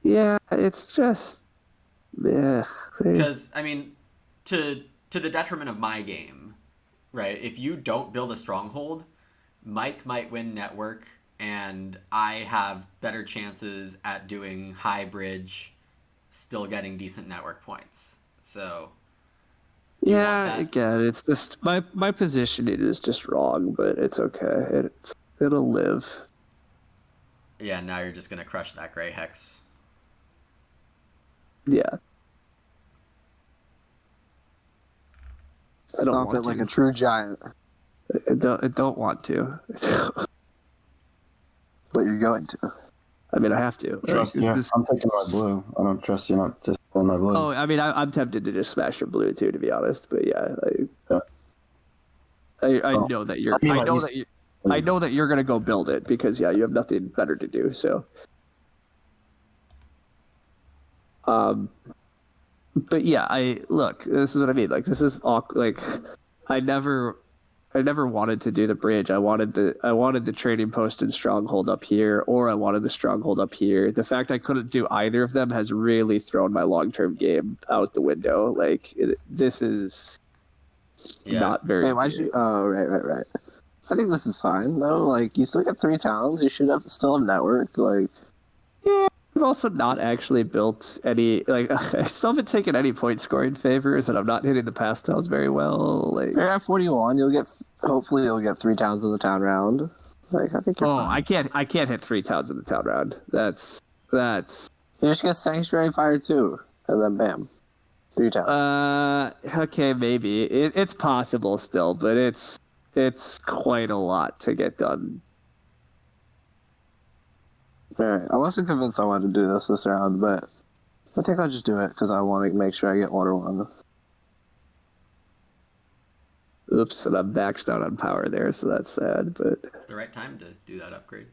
Yeah, it's just... Because, I mean, to the detriment of my game, right? If you don't build a stronghold, Mike might win network, and I have better chances at doing high bridge, still getting decent network points. So, yeah, again, it's just my positioning is just wrong, but it's okay. It'll live. yeah, now you're just gonna crush that gray hex. Yeah. Stomp it like a true giant. I don't want to. But you're going to. I mean, I have to. Trust you. I'm taking my blue. I don't trust you not just pulling my blue. Oh, I mean, I'm tempted to just smash your blue too, to be honest. But yeah, I know that you're. I know that you're gonna go build it because you have nothing better to do. So, but yeah, this is what I mean. Like, this is like, I never wanted to do the bridge. I wanted the trading post and stronghold up here, or I wanted the stronghold up here. The fact I couldn't do either of them has really thrown my long-term game out the window. Like, this is not very. Wait, why'd you? Oh, right. I think this is fine though. Like, you still get 3 towns. You should still have network. Like, yeah. I've also not actually built any, like, I still haven't taken any point scoring favors, and I'm not hitting the pastels very well. Like, you're at 41. Hopefully you'll get 3 towns in the town round. Like, I think you're fine. I can't hit 3 towns in the town round. That's. You just get Sanctuary Fire 2, and then bam. 3 towns. Okay, maybe. It's possible still, but it's quite a lot to get done. Alright, I wasn't convinced I wanted to do this round, but I think I'll just do it because I want to make sure I get Water 1. Oops, and I'm maxed out on power there, so that's sad. But It's the right time to do that upgrade.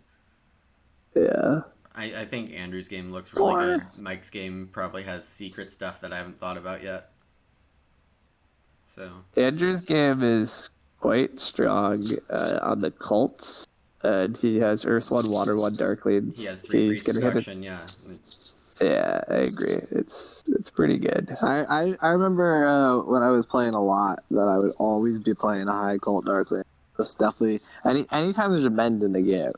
yeah, I think Andrew's game looks really good. Mike's game probably has secret stuff that I haven't thought about yet. So Andrew's game is quite strong on the cults, and he has Earth 1, Water 1, Darklings. he has 3 He's priest gonna hit it. production, yeah. Yeah, I agree. It's pretty good. I remember when I was playing a lot that I would always be playing a high cult Darkling. That's definitely anytime there's a mend in the game,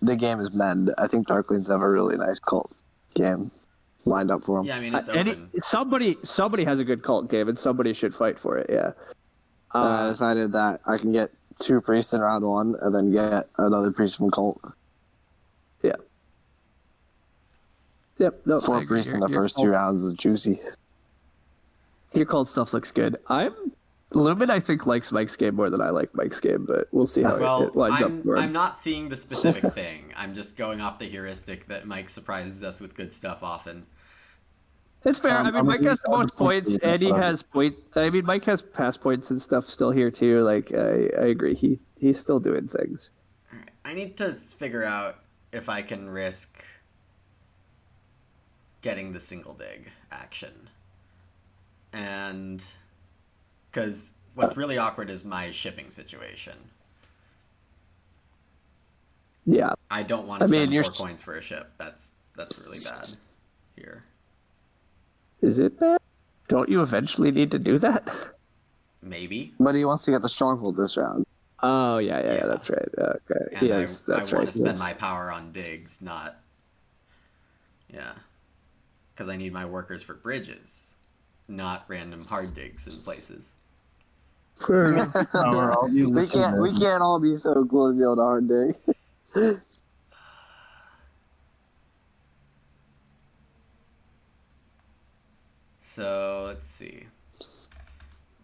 the game is mend. I think Darklings have a really nice cult game lined up for them. Yeah, I mean, it's open. Somebody has a good cult game, and somebody should fight for it. Yeah. I decided that I can get 2 priests in round 1 and then get another priest from cult. Yeah. Yep. No, 4 priests in the first 2 rounds is juicy. Your cult stuff looks good. Lumen, I think, likes Mike's game more than I like Mike's game, but we'll see how it lines up for him. I'm not seeing the specific thing. I'm just going off the heuristic that Mike surprises us with good stuff often. It's fair. I mean, Mike has the most points, and he has Mike has pass points and stuff still here too. Like, I agree. He's still doing things. All right. I need to figure out if I can risk getting the single dig action, and because what's really awkward is my shipping situation. Yeah. I don't want to spend 4 coins for a ship. That's really bad here. Is it bad? Don't you eventually need to do that? Maybe. But he wants to get the stronghold this round. Oh, yeah, that's right. Okay. And that's I right. want to spend my power on digs, not... Yeah. Because I need my workers for bridges, not random hard digs in places. we can't all be so cool to be able to hard dig. So let's see.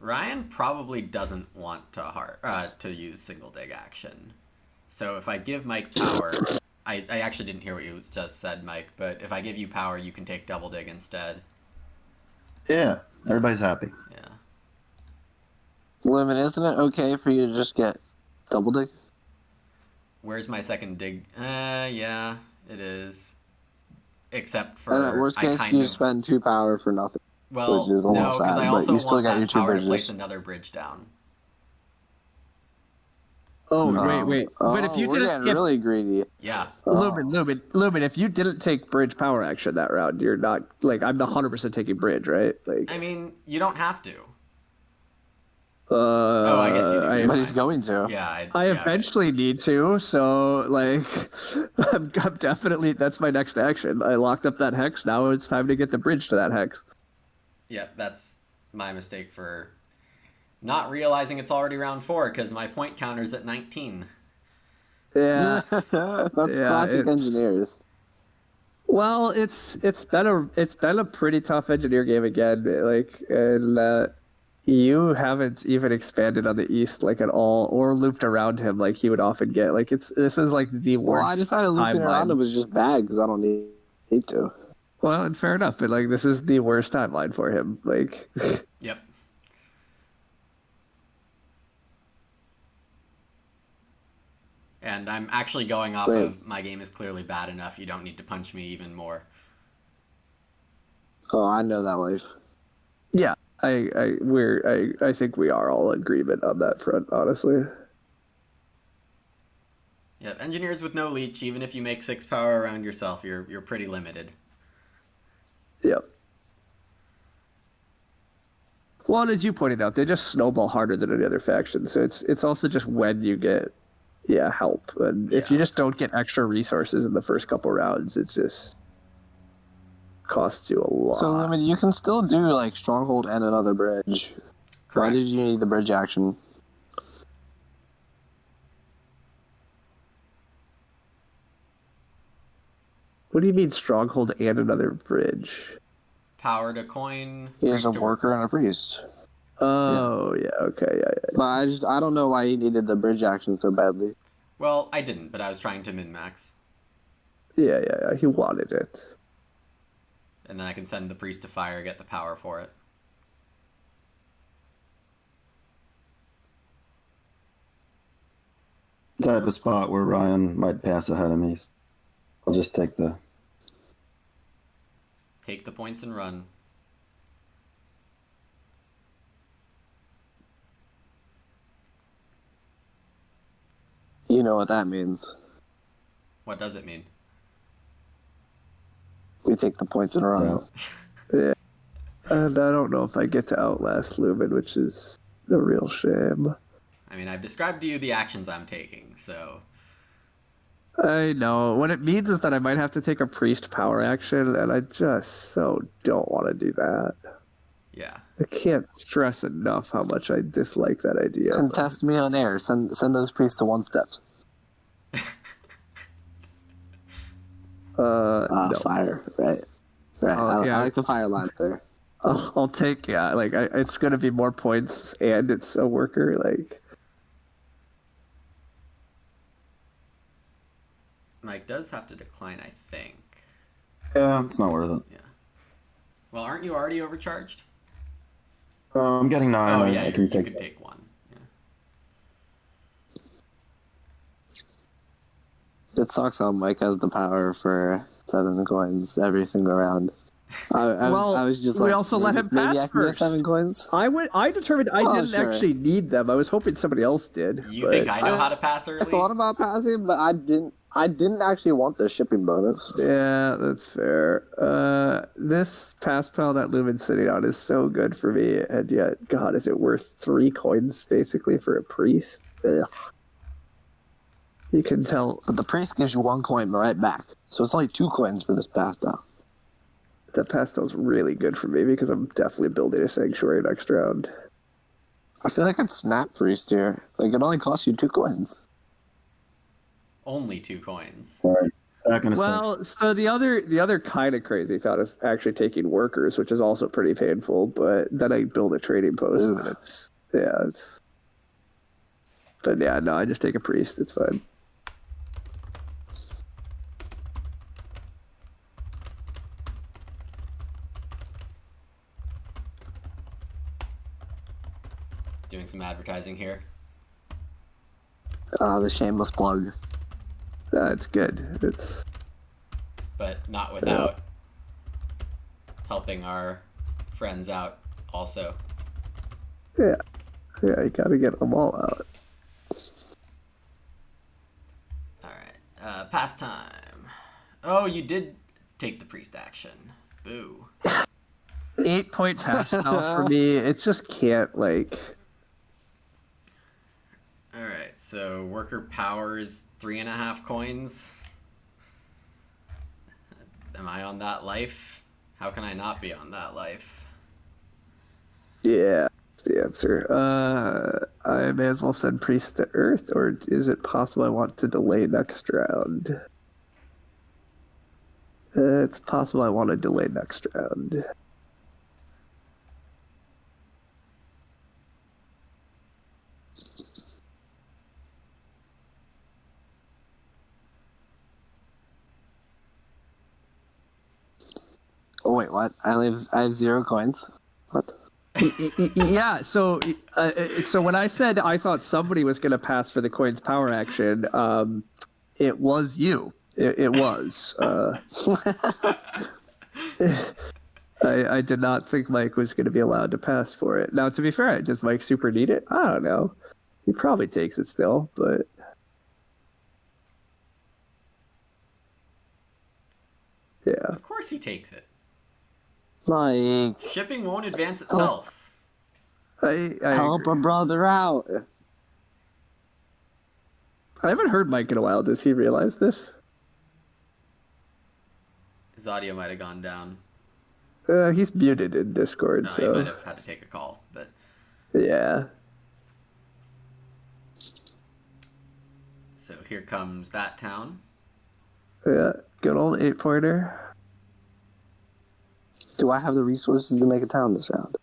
Ryan probably doesn't want to use single dig action. So if I give Mike power, I actually didn't hear what you just said, Mike, but if I give you power, you can take double dig instead. Yeah, everybody's happy. Yeah. Lemon, isn't it okay for you to just get double dig? Where's my second dig? Yeah, it is. Except for And at worst case, you spend 2 power for nothing. Well, which is no, almost because sad, I also but you still want got that your 2 power to bridges. place another bridge down. Oh, wait. But if you we're getting really greedy. Yeah. Lumen, if you didn't take bridge power action that round, you're not, like, I'm 100% taking bridge, right? Like, I mean, you don't have to. I guess you do. But he's going to. Yeah. I eventually need to, so, like, I'm definitely, that's my next action. I locked up that hex, now it's time to get the bridge to that hex. Yep, that's my mistake for not realizing it's already round 4, because my point counter's at 19. Yeah. That's classic engineers. Well, it's been a pretty tough engineer game again, like, and you haven't even expanded on the east like at all, or looped around him like he would often get. Like this is like the worst. Well, I decided looping around him was just bad because I don't need to. Well, and fair enough, but like this is the worst timeline for him. Like, Yep. And I'm actually going off of my game is clearly bad enough. You don't need to punch me even more. Oh, I know that life. yeah, I think we are all in agreement on that front, honestly. Yep, engineers with no leech, even if you make 6 power around yourself, you're pretty limited. Yep. Well, and as you pointed out, they just snowball harder than any other faction. So it's also just when you get help. And if you just don't get extra resources in the first couple rounds, it just costs you a lot. So, I mean, you can still do like Stronghold and another bridge. Correct. Why did you need the bridge action? What do you mean Stronghold and another bridge? Power to coin. He has a worker and a priest. Oh, yeah, okay, yeah. But I don't know why he needed the bridge action so badly. Well, I didn't, but I was trying to min-max. Yeah, he wanted it. And then I can send the priest to fire, get the power for it. type of spot where Ryan might pass ahead of me. I'll just take the... Take the points and run. You know what that means. What does it mean? We take the points in a row. Yeah. And I don't know if I get to outlast Lumen, which is a real shame. I mean, I've described to you the actions I'm taking, so... I know. What it means is that I might have to take a priest power action, and I just so don't want to do that. Yeah. I can't stress enough how much I dislike that idea. Contest me on air. Send those priests to 1 steps. No. Fire. Right. Oh, yeah. I like the fire line there. I'll take, yeah, like, it's going to be more points, and it's a worker, like... Mike does have to decline, I think. Yeah, it's not worth it. Yeah. Well, aren't you already overcharged? I'm getting 9. Oh, I yeah, can you take... could take 1. Yeah. It sucks how Mike has the power for 7 coins every single round. I was just like, we also let him pass maybe I can get first. 7 coins. I determined I didn't sure. actually need them. I was hoping somebody else did. You think I know how to pass I early? thought about passing, but I didn't actually want the shipping bonus. Yeah, that's fair. This past tile that Lumen's sitting on is so good for me, and yet, God, is it worth 3 coins basically for a priest? Ugh. You can tell. But the priest gives you 1 coin right back, so it's only 2 coins for this pastile. That pastel's really good for me because I'm definitely building a sanctuary next round. I feel like it's snap priest here. Like, it only costs you 2 coins. Only 2 coins. All right. Back in a Well, so the other kind of crazy thought is actually taking workers, which is also pretty painful. But then I build a trading post, and it's. But yeah, no, I just take a priest. It's fine. Doing some advertising here. The shameless plug. It's good. It's. But not without helping our friends out also. Yeah, you gotta get them all out. Alright. Pastime. Oh, you did take the priest action. Boo. 8-point pastel for me. It just can't, like. Alright, so worker power is 3.5 coins. Am I on that life? How can I not be on that life? Yeah, that's the answer. I may as well send priest to Earth, or is it possible I want to delay next round? It's possible I want to delay next round. Oh, wait, what? I have 0 coins. What? Yeah, so when I said I thought somebody was going to pass for the coin's power action, it was you. It was. I did not think Mike was going to be allowed to pass for it. Now, to be fair, does Mike super need it? I don't know. He probably takes it still, but... Yeah. Of course he takes it. Like, Shipping won't advance itself. I help agree. a brother out. I haven't heard Mike in a while. Does he realize this? His audio might have gone down. He's muted in Discord, No, so... he might have had to take a call, but... Yeah. So here comes that town. Yeah, good old 8-pointer. Do I have the resources to make a town this round?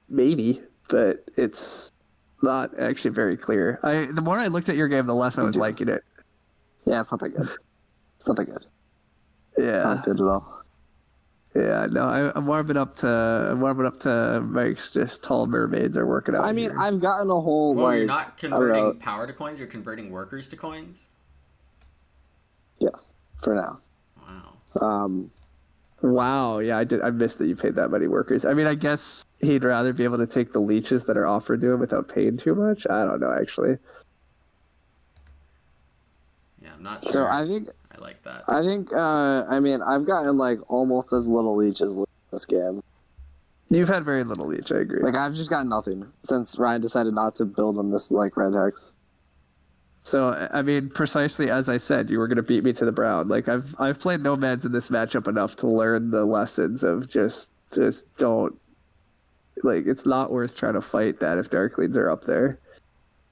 Maybe, but it's not actually very clear. The more I looked at your game, the less I was liking it. Yeah, it's not that good. It's not that good. Yeah. Not good at all. Yeah, no, I'm warming up to Mike's just tall mermaids are working out. I mean, here. I've gotten a whole Whoa, like you're not I don't know. converting power to coins, you're converting workers to coins? Yes, for now. Wow. Wow, yeah, I missed that you paid that many workers. I mean, I guess he'd rather be able to take the leeches that are offered to him without paying too much. I don't know, actually. Yeah, I'm not sure. So I think I like that. I mean, I've gotten like almost as little leeches in this game. You've had very little leech, I agree. Like I've just gotten nothing since Ryan decided not to build on this like red hex. So I mean, precisely as I said, you were going to beat me to the brown. Like I've played nomads in this matchup enough to learn the lessons of just don't, like, it's not worth trying to fight that if Darklings are up there.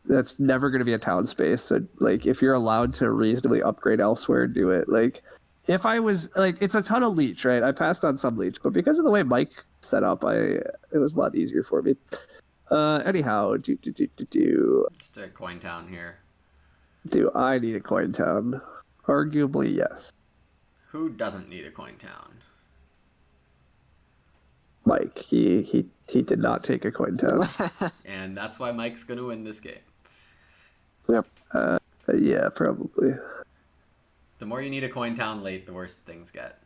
That's never going to be a town space. So like, if you're allowed to reasonably upgrade elsewhere, do it. Like, if I was like, it's a ton of leech, right? I passed on some leech, but because of the way Mike set up, it was a lot easier for me. Anyhow, Just a coin town here. do I need a coin town? Arguably, yes. Who doesn't need a coin town? Mike, he did not take a coin town. And that's why Mike's going to win this game. Yep. Yeah, probably. The more you need a coin town late, the worse things get.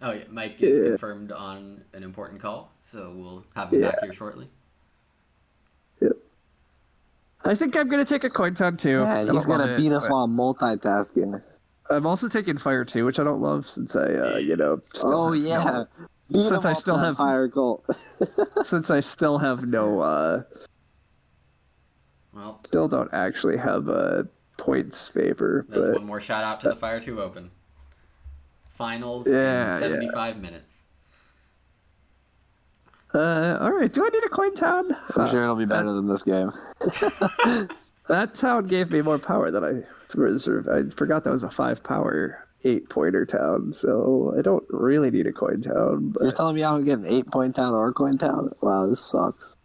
Oh, yeah, Mike is confirmed on an important call, so we'll have him back here shortly. Yep. I think I'm going to take a coin town too. Yeah, he's going to beat us while multitasking. I'm also taking fire too, which I don't love since I, since I still have fire cult. since I still have no, Well, still don't actually have points favor. That's but one more shout out to the Fire 2 Open. Finals in 75 minutes. All right, do I need a coin town? I'm sure it'll be better than this game. That town gave me more power than I reserved. I forgot that was a 5 power 8-pointer town, so I don't really need a coin town. But You're telling me I don't get an 8-point town or a coin town? Wow, this sucks.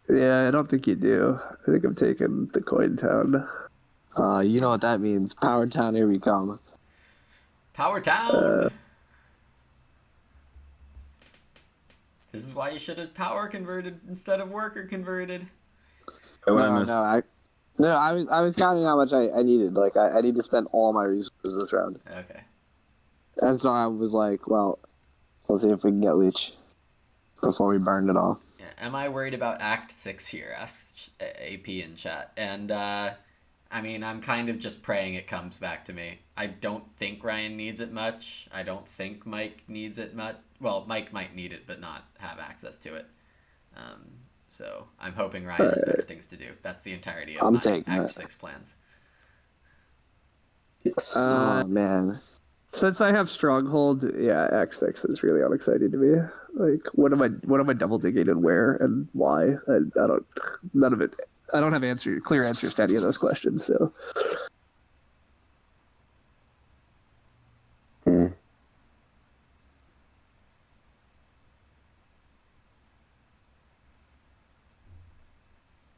yeah, I don't think you do. I think I'm taking the coin town. You know what that means. Power town, here we come. Power Town! This is why you should have power converted instead of worker converted. I was counting how much I needed. Like, I need to spend all my resources this round. Okay. And so I was like, well, let's see if we can get Leech before we burn it all. Yeah. Am I worried about Act 6 here? Asks AP in chat. And, I mean, I'm kind of just praying it comes back to me. I don't think Ryan needs it much. I don't think Mike needs it much. Well, Mike might need it, but not have access to it. So I'm hoping Ryan has better things to do. That's the entirety of my Act 6 plans. Oh, man. Since I have Stronghold, yeah, Act 6 is really unexciting to me. Like, what am I double digging and where and why? I don't, none of it. I don't have clear answers to any of those questions, so.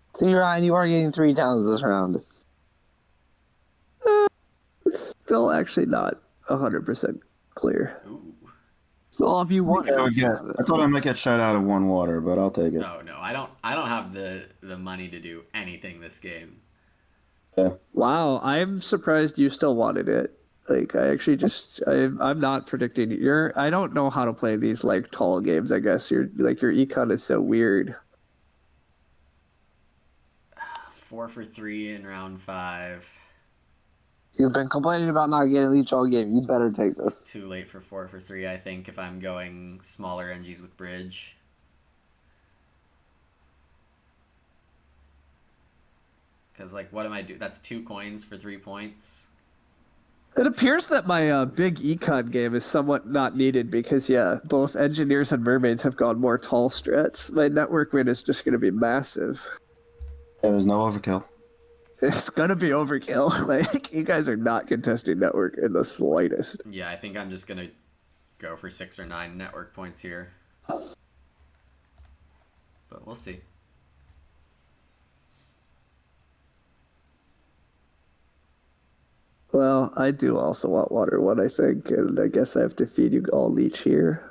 See, Ryan, you are getting 3 towns this round. It's still actually not 100% clear. Ooh. Well, if you want I thought I might get shut out of 1 water, but I'll take it. No, I don't have the money to do anything this game. Yeah. Wow, I'm surprised you still wanted it. Like, I actually I'm not predicting I don't know how to play these, like, tall games, I guess. Your econ is so weird. 4 for 3 in round 5. You've been complaining about not getting Leech all game. You better take this. Too late for 4 for 3, I think, if I'm going smaller NGs with bridge. Because, like, what am I doing? That's 2 coins for 3 points. It appears that my big econ game is somewhat not needed because, yeah, both engineers and mermaids have gone more tall strats. My network win is just going to be massive. Yeah, there's no overkill. It's going to be overkill. Like, you guys are not contesting network in the slightest. Yeah, I think I'm just going to go for 6 or 9 network points here. But we'll see. Well, I do also want water 1, I think, and I guess I have to feed you all leech here.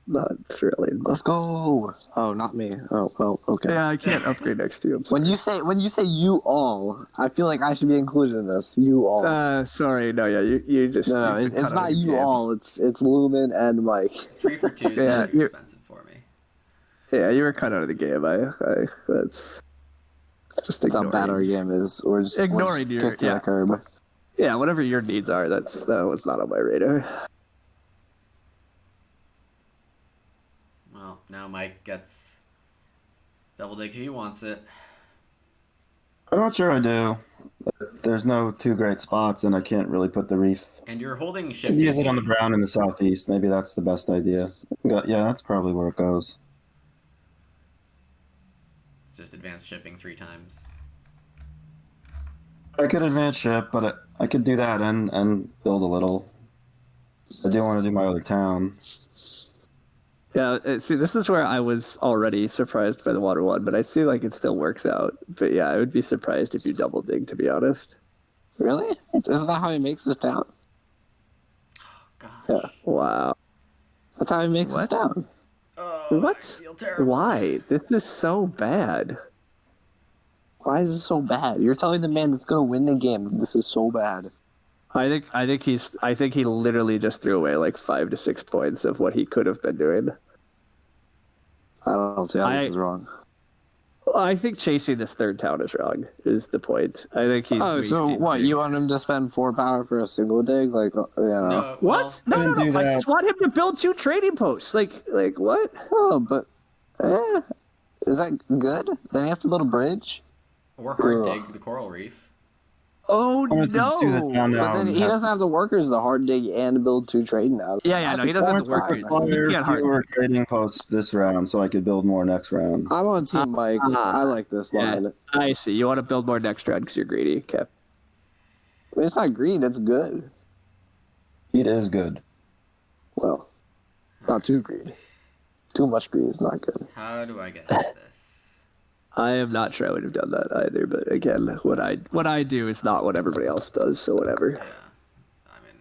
not really. Let's go. Oh, not me. Oh, well, okay. Yeah, I can't upgrade next to you. When you say you all, I feel like I should be included in this. You all. Sorry, no, yeah, you just No, you've been it's cut out not of the you game. all. It's Lumen and Mike. 3 for 2 is Yeah, pretty expensive for me. Yeah, you were cut out of the game. That's just That's how bad our game is. We're just ignoring your kicked to the curb. Yeah, whatever your needs are, that was not on my radar. Well, now Mike gets double dig if he wants it. I'm not sure I do. There's no two great spots, and I can't really put the reef. And you're holding You ship. can use it on the brown in the southeast. Maybe that's the best idea. Yeah, that's probably where it goes. It's just advanced shipping 3 times. I could advance ship, but I could do that and build a little. I do want to do my other town. Yeah, see, this is where I was already surprised by the water one, but I see like it still works out. But yeah, I would be surprised if you double dig, to be honest. Really? Isn't that how he makes his town? God. Yeah. Wow. That's how he makes his town. Oh, What? I feel terrible. Why? This is so bad. Why is this so bad? You're telling the man that's gonna win the game this is so bad. I think he literally just threw away like 5 to 6 points of what he could have been doing. I don't see how this is wrong. I think chasing this third town is wrong, is the point. I think he's so wasting what? digs. You want him to spend 4 power for a single dig? Like, you know. No, What? well, No. do I that. just want him to build 2 trading posts. Like what? Oh, but is that good? Then he has to build a bridge. or hard Ugh. dig the coral reef. Oh I'm going to do the town no! now. But then and he doesn't have the workers to hard dig and build 2 trading now. Yeah, no, he doesn't have to work. I He require can't hard. fewer trading posts this round so I could build more next round. I'm on Team Mike. I like this line. Yeah, I see. You want to build more next round because you're greedy. Okay. I mean, it's not green. It's good. It is good. Well, not too green. Too much green is not good. How do I get out of this? I am not sure I would have done that either. But again, what I do is not what everybody else does. So whatever. Yeah, I mean,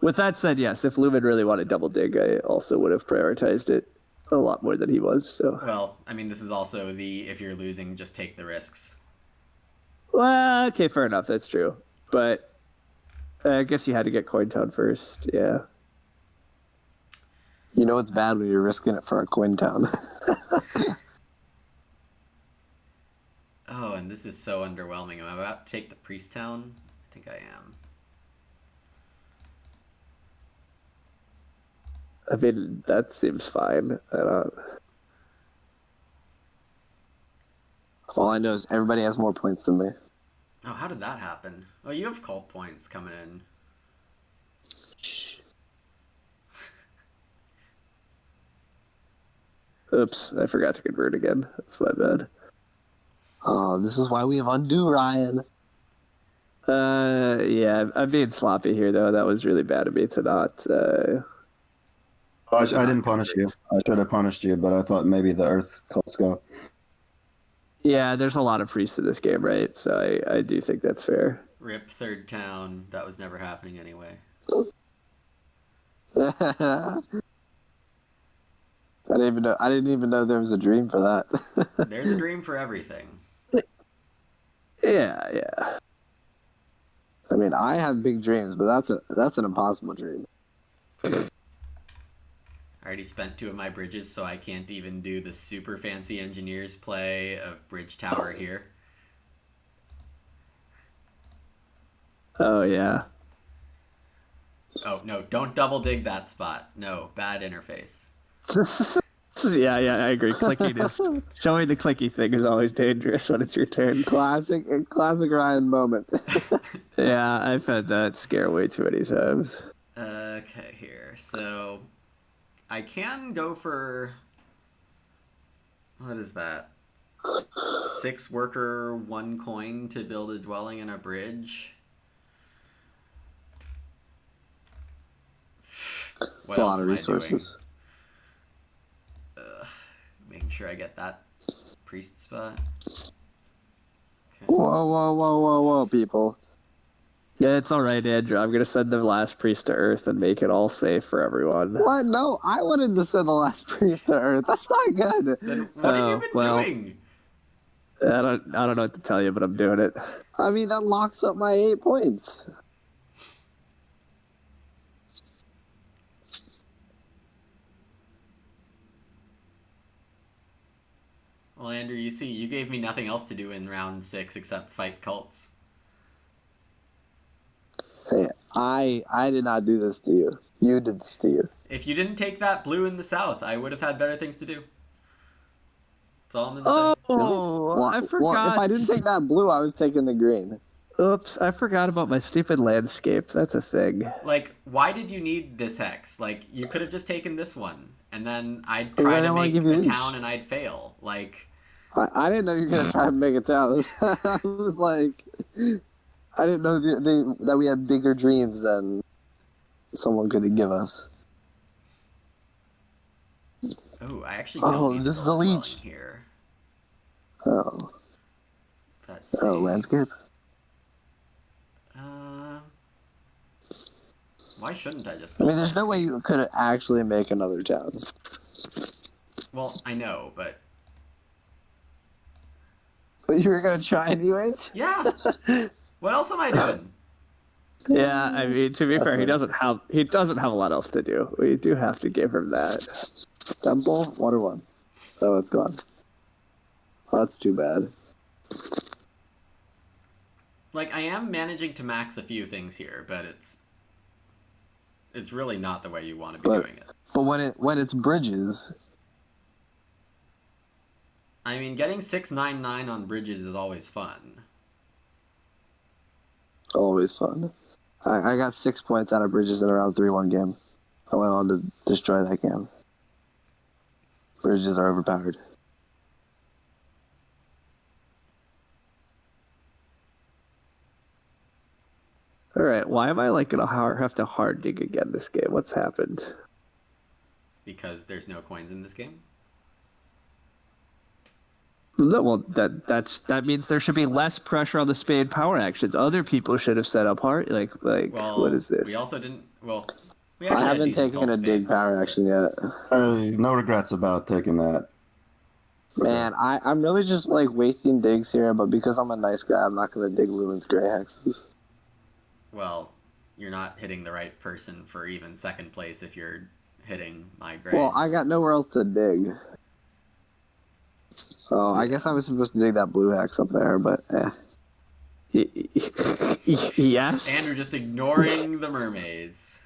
With that said, yes, if Lumen really wanted double dig, I also would have prioritized it a lot more than he was. So. well, I mean, this is also the if you're losing, just take the risks. Well, okay, fair enough. That's true. But I guess you had to get Coin Town first. Yeah. You know it's bad when you're risking it for a coin town. Oh, and this is so underwhelming. Am I about to take the priest town? I think I am. I mean, that seems fine. I don't. All I know is everybody has more points than me. Oh, how did that happen? Oh, you have cult points coming in. Oops, I forgot to convert again. That's my bad. Oh, this is why we have undo, Ryan. Yeah, I'm being sloppy here, though. That was really bad of me to not. I didn't punish you. I should have punished you, but I thought maybe the Earth cults go. Yeah, there's a lot of priests in this game, right? So I do think that's fair. Rip third town. That was never happening anyway. I didn't even know there was a dream for that. There's a dream for everything. Yeah. I mean, I have big dreams, but that's an impossible dream. I already spent 2 of my bridges, so I can't even do the super fancy engineers play of bridge tower here. Oh yeah. Oh, no, don't double dig that spot. No, bad interface. Yeah, I agree. Clicking is showing the clicky thing is always dangerous when it's your turn. Classic Ryan moment. Yeah, I've had that scare way too many times. Okay, here. So, I can go for... What is that? 6 worker, 1 coin to build a dwelling and a bridge. It's a lot of resources. Making sure I get that priest spot. Okay. Whoa, people. Yeah, it's all right, Andrew. I'm gonna send the last priest to Earth and make it all safe for everyone. What? No, I wanted to send the last priest to Earth. That's not good. Then what have you Oh, been well. doing? I don't know what to tell you, but I'm doing it. I mean, that locks up my 8 points. Well, Andrew, you see, you gave me nothing else to do in round 6 except fight cults. Hey, I did not do this to you. You did this to you. If you didn't take that blue in the south, I would have had better things to do. That's all I'm gonna Oh, say. I forgot. Well, if I didn't take that blue, I was taking the green. Oops, I forgot about my stupid landscape. That's a thing. Like, why did you need this hex? Like, you could have just taken this one, and then I'd 'Cause I try to didn't wanna make give you a leech. town and I'd fail. Like, I didn't know you were gonna try to make it down. I was like, I didn't know that we had bigger dreams than someone could give us. oh, I actually Oh, don't need this to is build a dwelling leech. here. Oh, That's landscape. Why shouldn't I just? I Build mean, there's no way landscape? you could actually make another town. Well, I know, but But you were gonna try anyways. yeah. What else am I doing? Yeah, I mean, to be That's fair, he right. doesn't have a lot else to do. We do have to give him that. Temple, water one. Oh, it's gone. Oh, that's too bad. Like, I am managing to max a few things here, but it's really not the way you want to be doing it. But when it's bridges, I mean, getting 699 on bridges is always fun. always fun. I got 6 points out of bridges in a round 3-1 game. I went on to destroy that game. Bridges are overpowered. All right, why am I like gonna have to hard dig again this game? What's happened? Because there's no coins in this game. No, well, that means there should be less pressure on the Spain power actions. Other people should have set up hard. Well, what is this? We also didn't. Well, we I actually had haven't decent taken a cult dig space, power action yet. No regrets about taking that. Man, I'm really just like wasting digs here, but because I'm a nice guy, I'm not gonna dig Lumen's gray hexes. Well, you're not hitting the right person for even second place if you're hitting my gray. Well, I got nowhere else to dig. Oh, I guess I was supposed to dig that blue hex up there, but Yes. Andrew just ignoring the mermaids.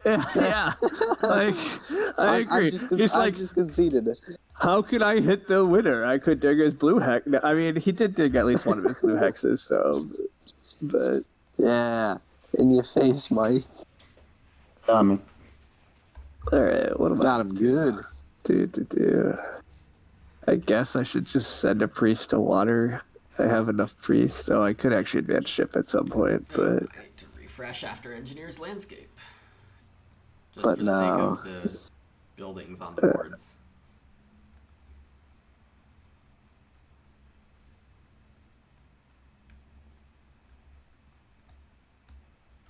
Yeah. Like, I agree. I just conceded. How could I hit the winner? I could dig his blue hex. I mean, he did dig at least one of his blue hexes, so. But. Yeah, in your face, Mike. Got me. Alright, what am I? Got him good. Do. I guess I should just send a priest to water. I have enough priests, so I could actually advance ship at some point, but. I need to refresh after Engineer's Landscape. Just But for the no. sake of the buildings on the boards.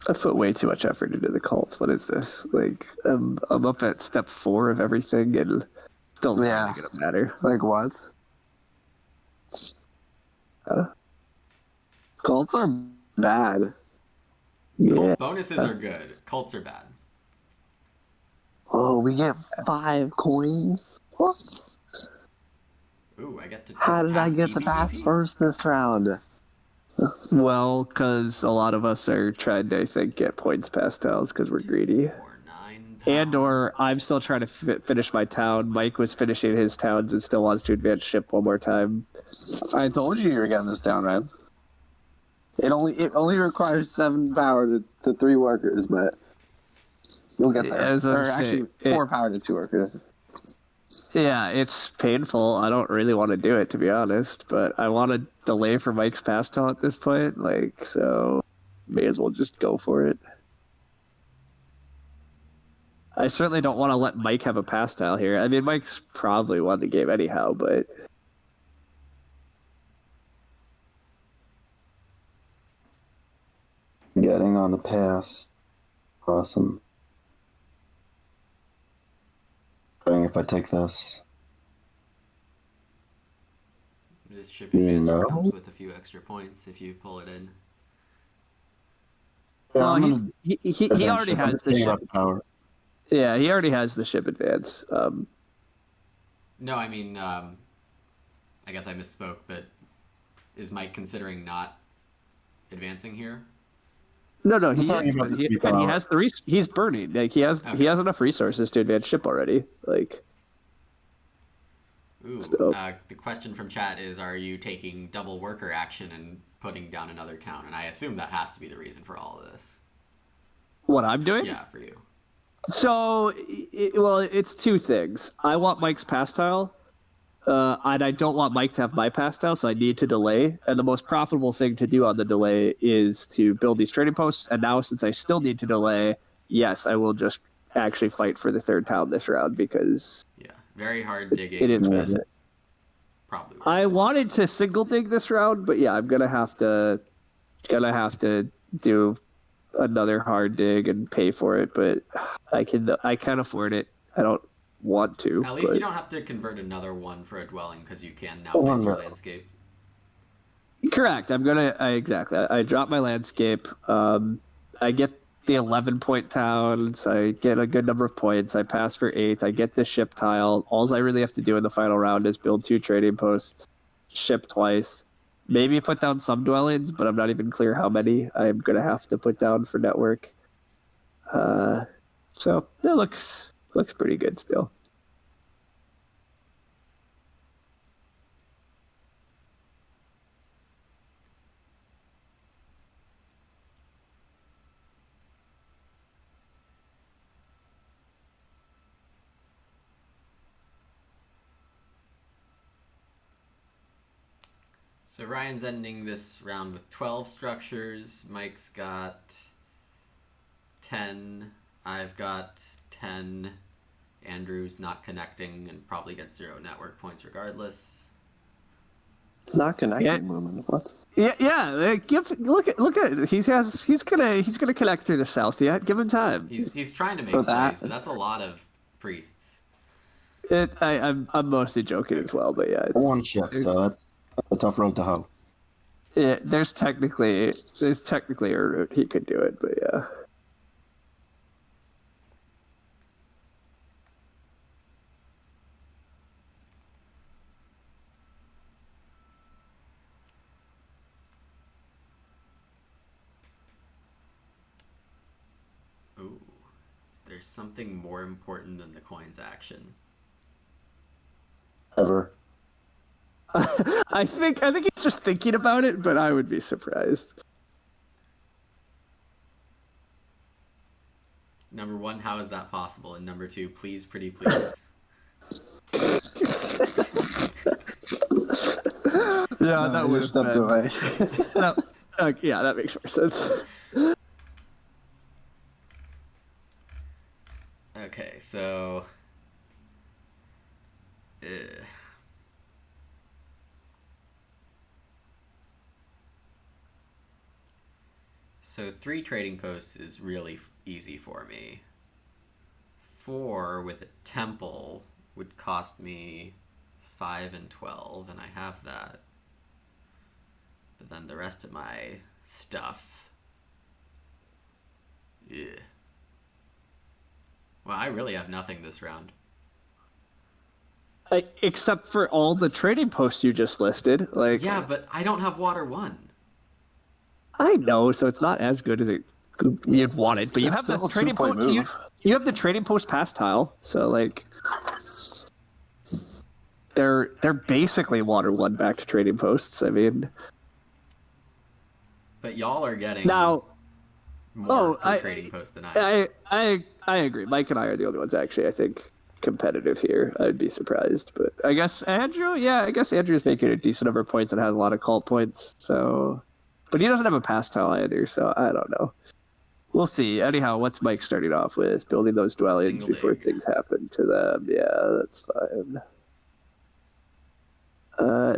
I put way too much effort into the cults. What is this? Like, I'm up at step 4 of everything, and still not Yeah. gonna matter. Like what? Cults are bad. Yeah. Cult bonuses are good. Cults are bad. Oh, we get 5 coins? What? Ooh, I get to. How did I get to pass BBBP? first this round? Well, because a lot of us are trying to, I think, get points past tiles because we're greedy. 4-9 And or I'm still trying to finish my town. Mike was finishing his towns and still wants to advance ship one more time. I told you were getting this down, man. It only requires 7 power to 3 workers, but you'll get there. As I'm Or saying, actually, 4 power to 2 workers. Yeah, it's painful. I don't really want to do it, to be honest, but I want to delay for Mike's pass tile at this point, so may as well just go for it. I certainly don't want to let Mike have a pass tile here. I mean, Mike's probably won the game anyhow, but... getting on the pass. Awesome. Depending if I take this. This ship You advantage know? comes with a few extra points if you pull it in. Yeah, Well, I'm gonna he already I'm has the thinking ship. about the power. Yeah, he already has the ship advance. No, I mean, I guess I misspoke, but is Mike considering not advancing here? No, Just he talking is, about but the free and he power. has the he's burning. Like he Okay. has enough resources to advance ship already. Like Ooh, so. the question from chat is, are you taking double worker action and putting down another town? And I assume that has to be the reason for all of this. What I'm doing? Yeah, for you. So, it's two things. I want Mike's pass tile, and I don't want Mike to have my pass tile, so I need to delay. And the most profitable thing to do on the delay is to build these trading posts. And now, since I still need to delay, yes, I will just actually fight for the third town this round because Yeah, very hard digging. it is but worth it. Probably worth I it. wanted to single dig this round, but yeah, I'm gonna have to do another hard dig and pay for it. But I can't afford it. I don't want to. At least but you don't have to convert another one for a dwelling because you can now Oh, place your no. landscape. Correct. Exactly. I drop my landscape. I get the 11-point towns. I get a good number of points. I pass for 8. I get the ship tile. All I really have to do in the final round is build 2 trading posts, ship twice, maybe put down some dwellings, but I'm not even clear how many I'm gonna have to put down for network. So that looks pretty good still. So Ryan's ending this round with 12 structures. Mike's got 10. I've got 10. Andrew's not connecting and probably gets 0 network points regardless. Not connecting, Yeah. Lumen. What? Yeah. Look at it. He's gonna connect through the south. Yeah, give him time. He's trying to make For plays, that. but that's a lot of priests. I'm mostly joking as well, but yeah, One ship, so that's a tough road to hoe. there's technically a route he could do it, but yeah. Ooh, there's something more important than the coins action. Ever. I think he's just thinking about it, but I would be surprised. Number 1, how is that possible? And number 2, please, pretty please. Yeah, No, that I would just have stepped been. away. Yeah, that makes more sense. Okay, so... So 3 trading posts is really easy for me. 4 with a temple would cost me 5 and 12, and I have that. But then the rest of my stuff... Yeah. Well, I really have nothing this round. Except for all the trading posts you just listed. Like, Yeah, but I don't have water 1. I know, so it's not as good as you'd want it, but you It's have the still a trading 2-point post. move. You have the trading post pass tile, so like they're basically water 1 back to trading posts. I mean, But y'all are getting now, more per trading post than I am. I agree. Mike and I are the only ones actually, I think, competitive here. I'd be surprised, but I guess Andrew's making a decent number of points and has a lot of cult points. So, but he doesn't have a pass tile either. So I don't know. We'll see. Anyhow, what's Mike starting off with? Building those dwellings Single before dig. things happen to them. Yeah, that's fine.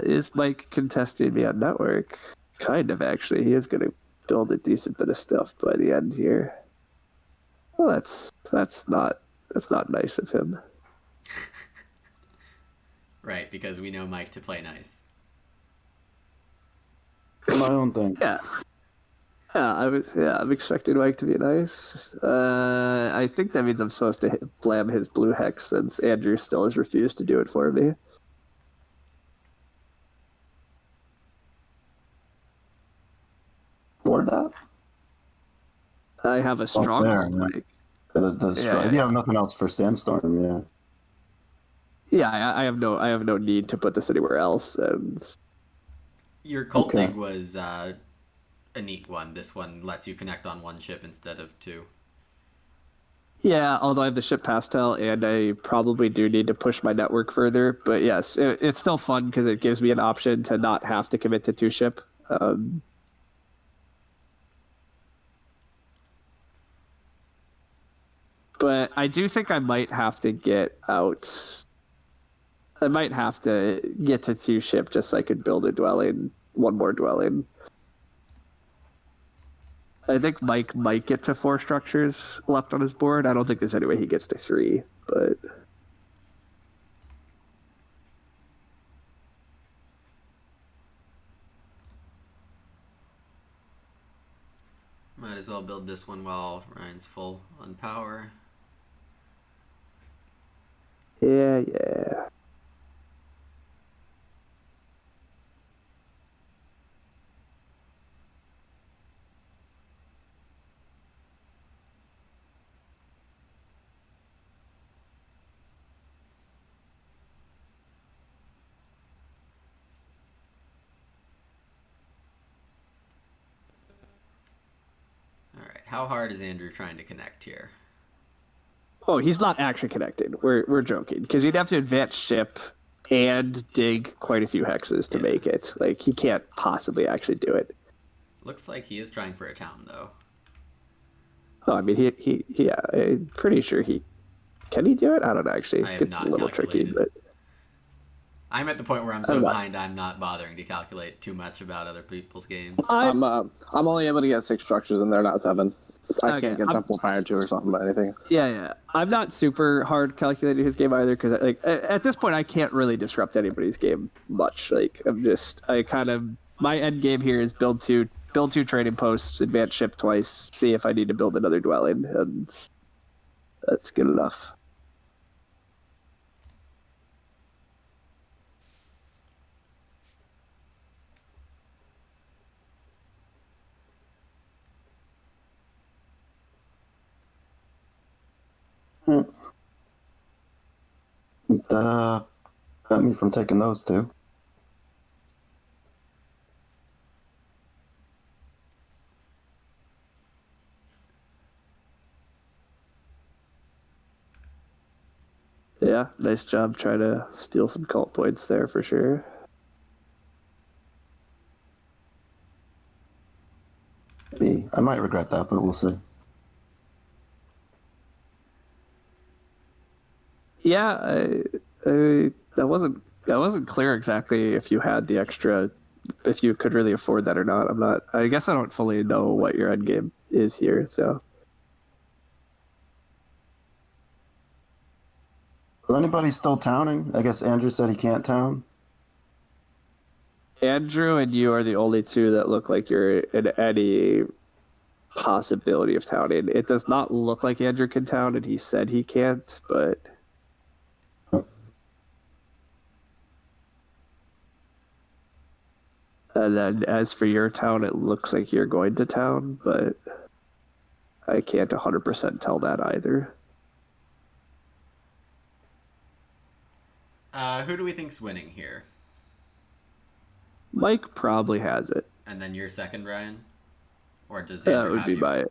Is Mike contesting me on network? Kind of, actually. He is going to build a decent bit of stuff by the end here. Well, that's not nice of him. Right, because we know Mike to play nice. My own thing. Yeah. I'm expecting Mike to be nice. I think that means I'm supposed to blam his blue hex since Andrew still has refused to do it for me. Board that? I have a stronghold, yeah. Mike. You have nothing else for Sandstorm, yeah. Yeah, I have no need to put this anywhere else. And Your cult thing was a neat one. This one lets you connect on one ship instead of two. yeah, although I have the ship pastel, and I probably do need to push my network further. But yes, it's still fun because it gives me an option to not have to commit to two ship. But I do think I might have to get out. I might have to get to two ship just so I could build a dwelling, one more dwelling. I think Mike might get to 4 structures left on his board. I don't think there's any way he gets to 3, but Might as well build this one while Ryan's full on power. yeah. Alright, how hard is Andrew trying to connect here? Oh, he's not actually connected. We're joking because you'd have to advance ship and dig quite a few hexes to make it. Like he can't possibly actually do it. Looks like he is trying for a town, though. Oh, I mean, yeah, I'm pretty sure he can he do it. I don't know. Actually, I have it's a not little tricky, calculated. but I'm at the point where I'm so behind I'm not bothering to calculate too much about other people's games. I'm only able to get 6 structures and they're not 7. I can't get Temple Fire 2 or something, but anything. Yeah. I'm not super hard calculating his game either because, like, at this point, I can't really disrupt anybody's game much. Like, my end game here is build two trading posts, advance ship twice, see if I need to build another dwelling, and that's good enough. Got me from taking those 2. Yeah, nice job trying to steal some cult points there for sure. I might regret that, but we'll see. Yeah, that wasn't clear exactly if you had the extra, if you could really afford that or not. I guess I don't fully know what your end game is here, so. Is anybody still towning? I guess Andrew said he can't town. Andrew and you are the only 2 that look like you're in any possibility of towning. It does not look like Andrew can town, and he said he can't, but. And then as for your town, it looks like you're going to town, but I can't 100% tell that either. Who do we think's winning here? Mike probably has it. And then you're second, Ryan? Or does That Andrew would have be you? my.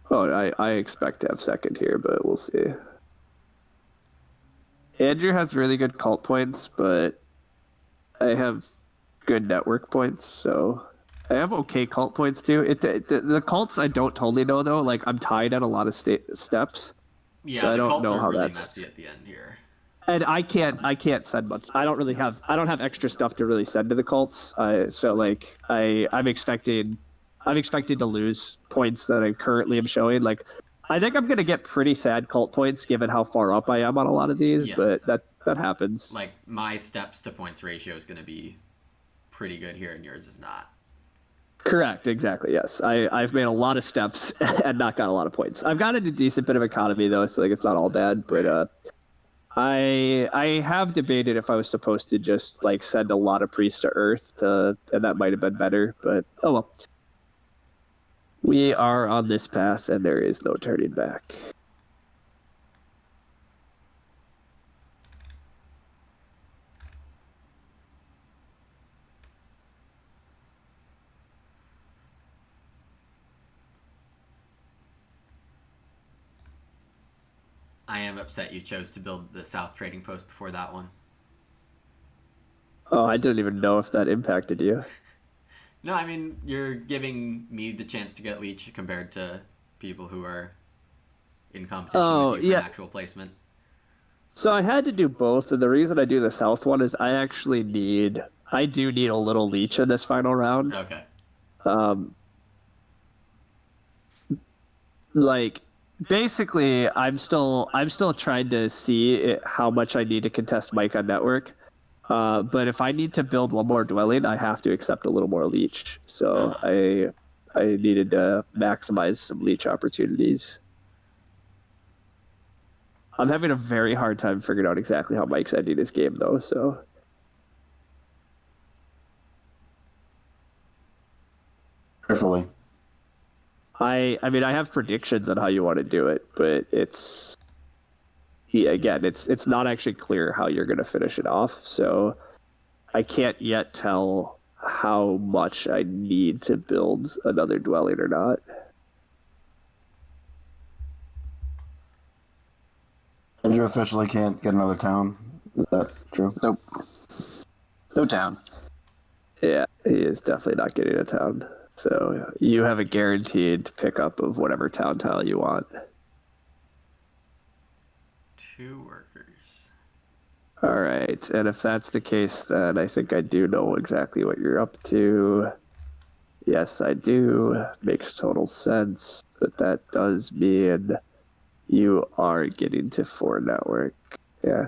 Oh, I expect to have second here, but we'll see. Andrew has really good cult points, but I have good network points, so I have okay cult points too. The cults I don't totally know though. Like I'm tied at a lot of steps, Yeah, so I the don't cults know are how really that's. messy at the end here. And I can't send much. I don't have extra stuff to really send to the cults. I'm expecting I'm expecting to lose points that I currently am showing. Like, I think I'm gonna get pretty sad cult points given how far up I am on a lot of these, Yes. but that happens. Like, my steps to points ratio is going to be pretty good here, and yours is not. Correct, exactly. Yes, I've made a lot of steps and not got a lot of points. I've gotten a decent bit of economy though, so like it's not all bad. But I have debated if I was supposed to just like send a lot of priests to Earth, and that might have been better. But oh well. We are on this path, and there is no turning back. I am upset you chose to build the South Trading Post before that one. Oh, I didn't even know if that impacted you. No, I mean, you're giving me the chance to get Leech compared to people who are in competition with you for an actual placement. So I had to do both, and the reason I do the South one is I do need a little Leech in this final round. Okay. Like, basically, I'm still trying to see how much I need to contest Mike on network. But if I need to build one more dwelling, I have to accept a little more Leech. So I needed to maximize some Leech opportunities. I'm having a very hard time figuring out exactly how Mike's ending his game, though. So Carefully. I mean, I have predictions on how you want to do it, but it's not actually clear how you're going to finish it off. So I can't yet tell how much I need to build another dwelling or not. Andrew officially can't get another town. Is that true? Nope. No town. Yeah, he is definitely not getting a town. So you have a guaranteed pickup of whatever town tile you want. 2 workers. All right, and if that's the case, then I think I do know exactly what you're up to. Yes, I do. Makes total sense. But that does mean you are getting to 4 network. Yeah.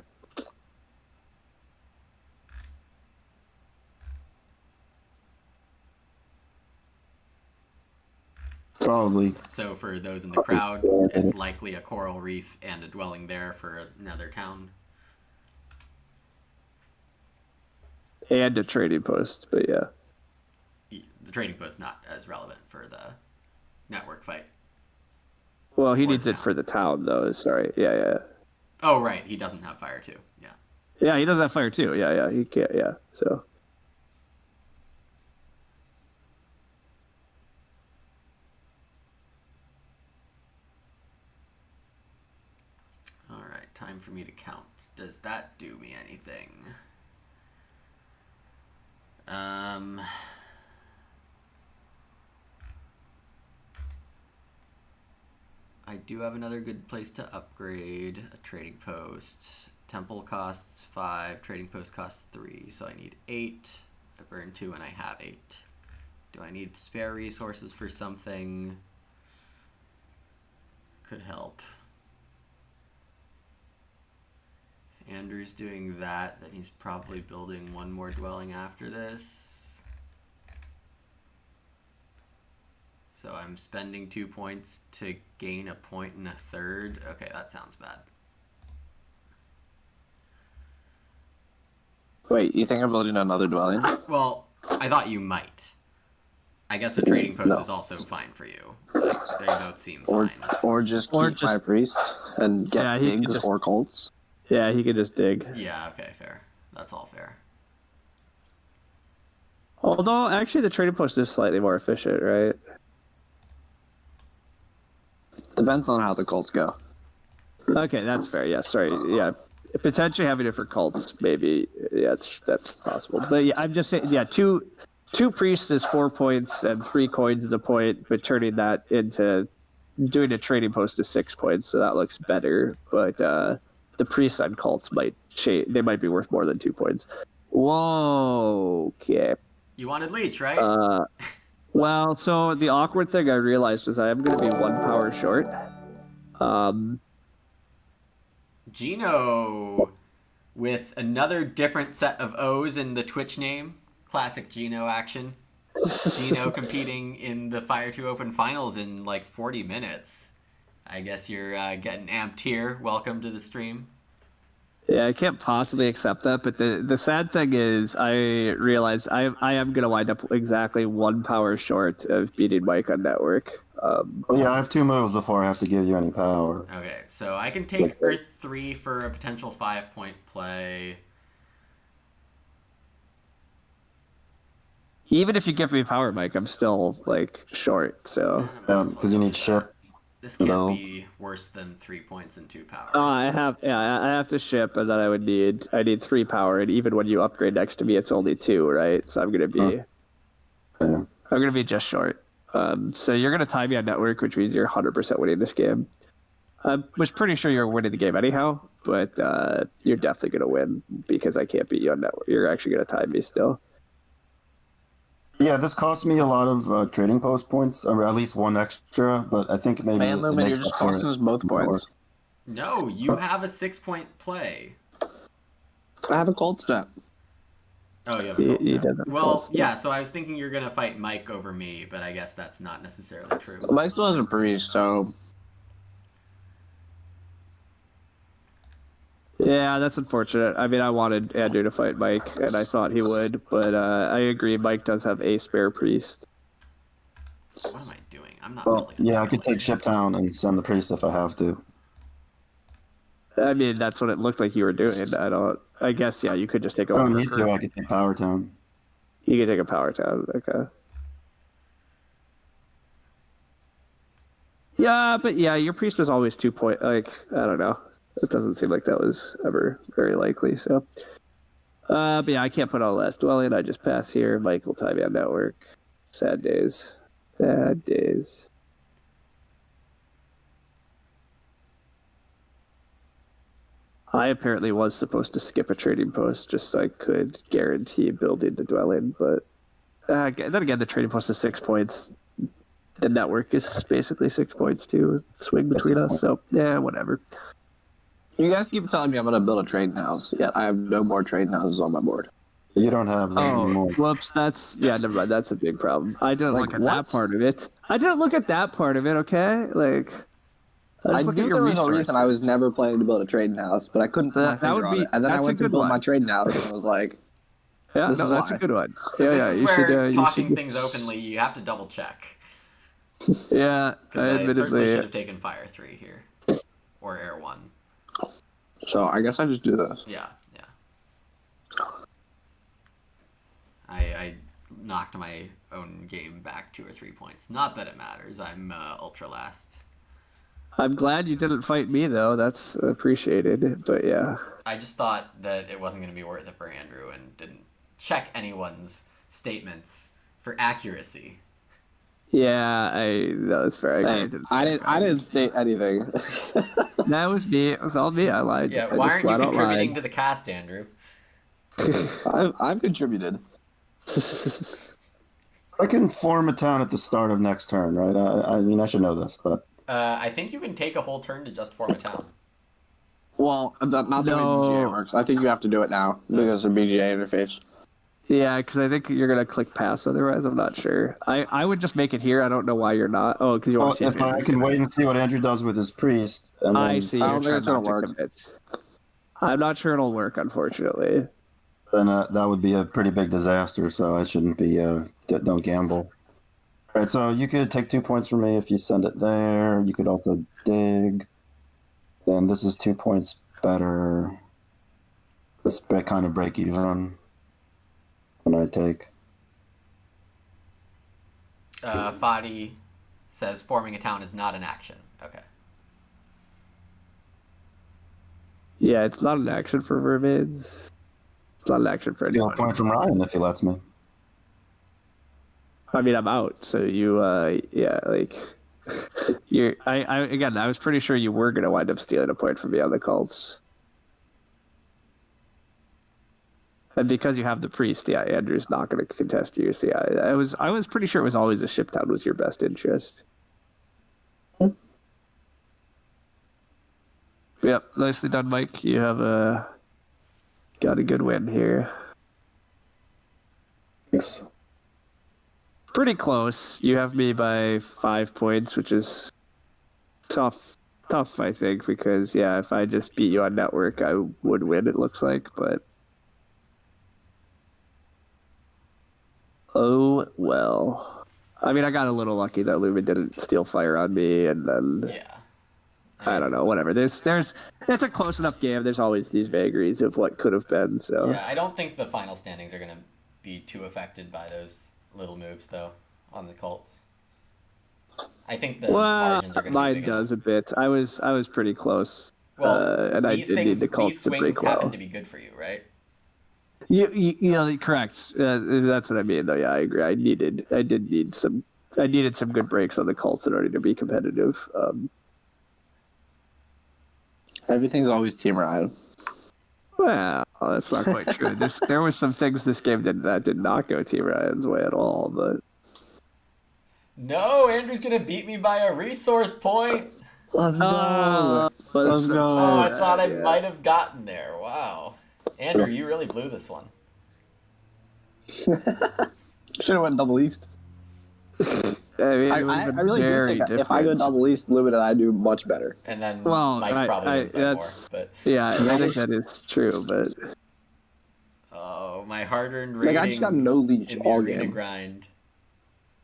Probably. So for those in the crowd, it's likely a coral reef and a dwelling there for another town. And a trading post, but yeah. The trading post not as relevant for the network fight. Well, he needs it for the town, though. Sorry. Yeah. Oh, right. He doesn't have fire, too. Yeah. Yeah, he doesn't have fire, too. Yeah. He can't, yeah. So. All right. Time for me to count. Does that do me anything? I do have another good place to upgrade. A trading post. Temple costs 5. Trading post costs 3. So I need 8. I burn 2 and I have 8. Do I need spare resources for something? Could help. If Andrew's doing that, then he's probably building one more dwelling after this. So I'm spending 2 points to gain a point and a third. Okay, that sounds bad. Wait, you think I'm building another dwelling? Well, I thought you might. I guess a trading post is also fine for you. Like, they both seem fine. Or just keep my priests and get digs or cults. Yeah, he could just dig. Yeah, okay, fair. That's all fair. Although, actually, the trading post is slightly more efficient, right? Depends on how the cults go. Okay, that's fair. Yeah, sorry. Yeah, potentially having it for cults, maybe. Yeah, that's possible. But yeah, I'm just saying. Yeah, two priests is 4 points and 3 coins is a point, but turning that into doing a trading post is 6 points, so that looks better. But the priests on cults might change. They might be worth more than 2 points. Whoa. Okay. You wanted Leech, right? Well, so the awkward thing I realized is I am going to be 1 power short. Gino with another different set of O's in the Twitch name. Classic Gino action. Gino competing in the Fire 2 Open Finals in like 40 minutes. I guess you're getting amped here. Welcome to the stream. Yeah, I can't possibly accept that, but the sad thing is I realized I am going to wind up exactly 1 power short of beating Mike on network. Well, yeah, I have 2 moves before I have to give you any power. Okay, so I can take Earth 3 for a potential 5-point play. Even if you give me power, Mike, I'm still like short. So Because you need ship. This can't be worse than 3 points and 2 power. I have to ship, and then I need 3 power, and even when you upgrade next to me, it's only 2, right? So I'm gonna be just short. So you're gonna tie me on network, which means you're 100% winning this game. I was pretty sure you're winning the game anyhow, but you're definitely gonna win because I can't beat you on network. You're actually gonna tie me still. Yeah, this cost me a lot of trading post points, or at least 1 extra, but I think maybe... Man, Lumen, you're just costing us both points. No, you have a 6-point play. I have a cold snap. Oh, you have a cold snap. Well, snap. yeah, so I was thinking you're going to fight Mike over me, but I guess that's not necessarily true. Mike still has a priest, so... Yeah, that's unfortunate. I mean, I wanted Andrew to fight Mike, and I thought he would, but I agree. Mike does have a spare priest. What am I doing? I'm not. Well, yeah, I could take Shiptown and send the priest if I have to. I mean, that's what it looked like you were doing. I guess, yeah, you could just take a... I don't need to. I could take Power Town. You could take a Power Town. Okay. Yeah, but yeah, your priest was always 2 point. Like, I don't know. It doesn't seem like that was ever very likely. So, but yeah, I can't put on last dwelling. I just pass here. Mike will tie me on network. Sad days. Sad days. I apparently was supposed to skip a trading post just so I could guarantee building the dwelling, but then again, the trading post is 6 points. The network is basically 6 points too. Swing between us, so yeah, whatever. You guys keep telling me I'm gonna build a trading house, yet I have no more trading houses on my board. You don't have that anymore. Whoops, never mind, that's a big problem. I didn't look at that part of it. Okay? Like, I knew there was a reason I was never planning to build a trading house, but I couldn't put my finger on it. And then I went to build my trading house, and I was like, yeah, no, that's a good one. So this is where talking things openly, you have to double check. Yeah, I certainly should have taken Fire 3 here. Or Air 1. So I guess I just do this. Yeah. I knocked my own game back 2 or 3 points. Not that it matters. I'm ultra last. I'm glad you didn't fight me, though. That's appreciated, but yeah. I just thought that it wasn't going to be worth it for Andrew and didn't check anyone's statements for accuracy. Yeah, no, that's fair. I didn't state anything. That was me. It was all me. I lied. Yeah, why aren't you contributing to the cast, Andrew? I've contributed. I can form a town at the start of next turn, right? I mean, I should know this, but... I think you can take a whole turn to just form a town. Well, not the way BGA works. I think you have to do it now because of BGA interface. Yeah, because I think you're gonna click pass. Otherwise, I'm not sure. I would just make it here. I don't know why you're not. Oh, because you want to see. I can wait and see what Andrew does with his priest. And then... I see. I don't think it's gonna work. I'm not sure it'll work, unfortunately. Then that would be a pretty big disaster. So I shouldn't be. Don't gamble. All right. So you could take 2 points from me if you send it there. You could also dig. Then this is 2 points better. This kind of break even. When I take. Fadi says forming a town is not an action. Okay. Yeah, it's not an action for mermaids. It's not an action for anyone. Steal a point from Ryan if he lets me. I mean, I'm out. So you, yeah, like, I was pretty sure you were gonna wind up stealing a point from me on the cults. And because you have the priest, yeah, Andrew's not going to contest you. So yeah, I was pretty sure it was always a ship town was your best interest. Yep, nicely done, Mike. You have got a good win here. Thanks. Pretty close. You have me by 5 points, which is tough, I think, because yeah, if I just beat you on network, I would win. It looks like, but oh well. I mean, I got a little lucky that Lumen didn't steal fire on me, and then Yeah. I don't know. Whatever. It's a close enough game. There's always these vagaries of what could have been. So Yeah, I don't think the final standings are going to be too affected by those little moves, though, on the Colts. I think the margins are going to be mine big does enough. a bit. I was pretty close. Well, and I did need the Colts these to break swings happen low. to be good for you, right? You know, correct. That's what I mean, though. Yeah, I agree. I needed some good breaks on the Colts in order to be competitive. Everything's always Team Ryan. Well, that's not quite true. There was some things this game that did not go Team Ryan's way at all, but No, Andrew's going to beat me by a resource point. Let's go. but Let's go. Oh, I thought I yeah. might have gotten there. Wow. Andrew, you really blew this one. Should have went double east. I mean, I really do think if I go double east, Lumen and I do much better. And then well, Mike probably wins by more. But yeah, I think that is true, but oh, my hard-earned Like rating I just got no leech in the all arena game. grind.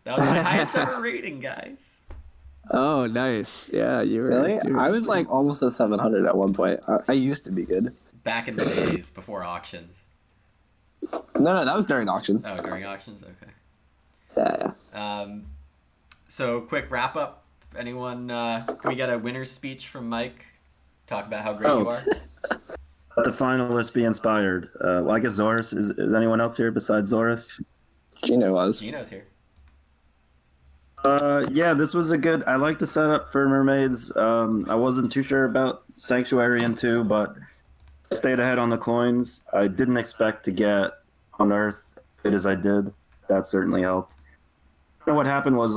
That was my highest ever rating, guys. oh, nice. Yeah, you were Really? dude. I was like almost at 700 at one point. I used to be good. Back in the days before auctions. No, that was during auction. Oh, during auctions? Okay. Yeah. So, quick wrap-up. Anyone, can we get a winner's speech from Mike? Talk about how great you are? Let the finalists be inspired. Well, I guess Zorus. Is anyone else here besides Zorus? Gino was. Gino's here. Yeah, this was a good. I like the setup for Mermaids. I wasn't too sure about Sanctuary and 2, but I stayed ahead on the coins. I didn't expect to get on Earth as good as I did. That certainly helped. You know, what happened was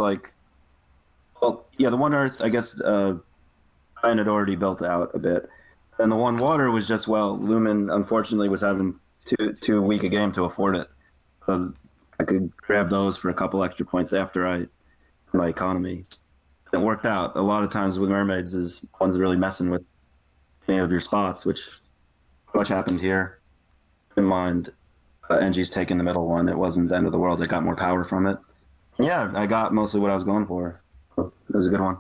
well, yeah, the one Earth, I guess, Ryan had already built out a bit. And the one water was just, well, Lumen, unfortunately, was having too weak a game to afford it. So I could grab those for a couple extra points after my economy. It worked out. A lot of times with Mermaids is one's really messing with any of your spots, which much happened here. In mind, NG's taking the middle one. It wasn't the end of the world. It got more power from it. Yeah, I got mostly what I was going for. So it was a good one.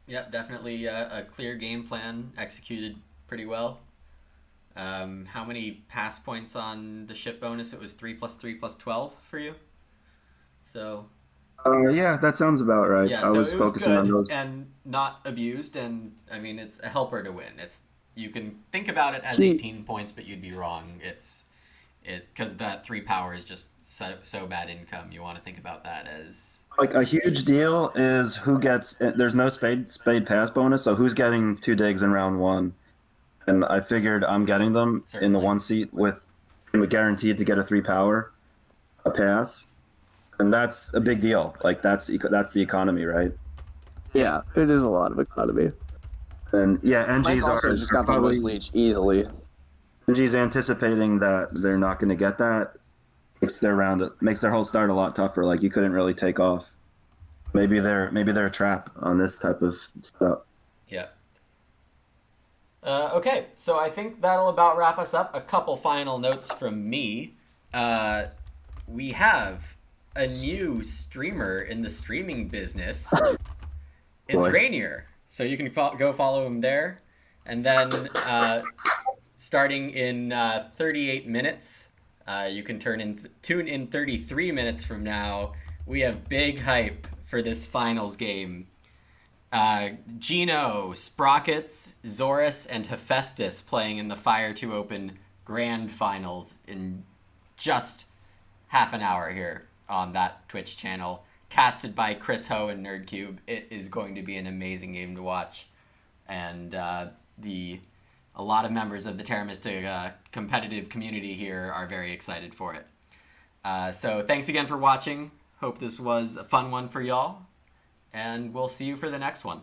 Yep, definitely a clear game plan, executed pretty well. How many pass points on the ship bonus? It was 3 + 3 + 12 for you. So Yeah, that sounds about right. yeah, I so was it was focusing good on those. and not abused. And I mean, it's a helper to win. You can think about it as See- 18 points, but you'd be wrong. Because that 3 power is just so bad income. You want to think about that as Like a huge deal is who gets. There's no spade pass bonus, so who's getting 2 digs in round 1? And I figured I'm getting them in Certainly. the 1 seat with guaranteed to get a 3 power, a pass, and that's a big deal. Like that's the economy, right? yeah, it is a lot of economy. And yeah, Mike NG's also just got the most leech easily. NG's anticipating that they're not going to get that. Makes their whole start a lot tougher. Like you couldn't really take off. Maybe they're a trap on this type of stuff. yeah. Okay, so I think that'll about wrap us up. A couple final notes from me. We have a new streamer in the streaming business. It's Boy. Rainier, so you can go follow him there. And then starting in 38 minutes, you can tune in 33 minutes from now. We have big hype for this finals game. Gino, Sprockets, Zorus, and Hephaestus playing in the Fire to Open Grand Finals in just half an hour here on that Twitch channel. Casted by Chris Ho and Nerdcube. It is going to be an amazing game to watch. And a lot of members of the Terra Mystica competitive community here are very excited for it. So thanks again for watching. Hope this was a fun one for y'all, and we'll see you for the next one.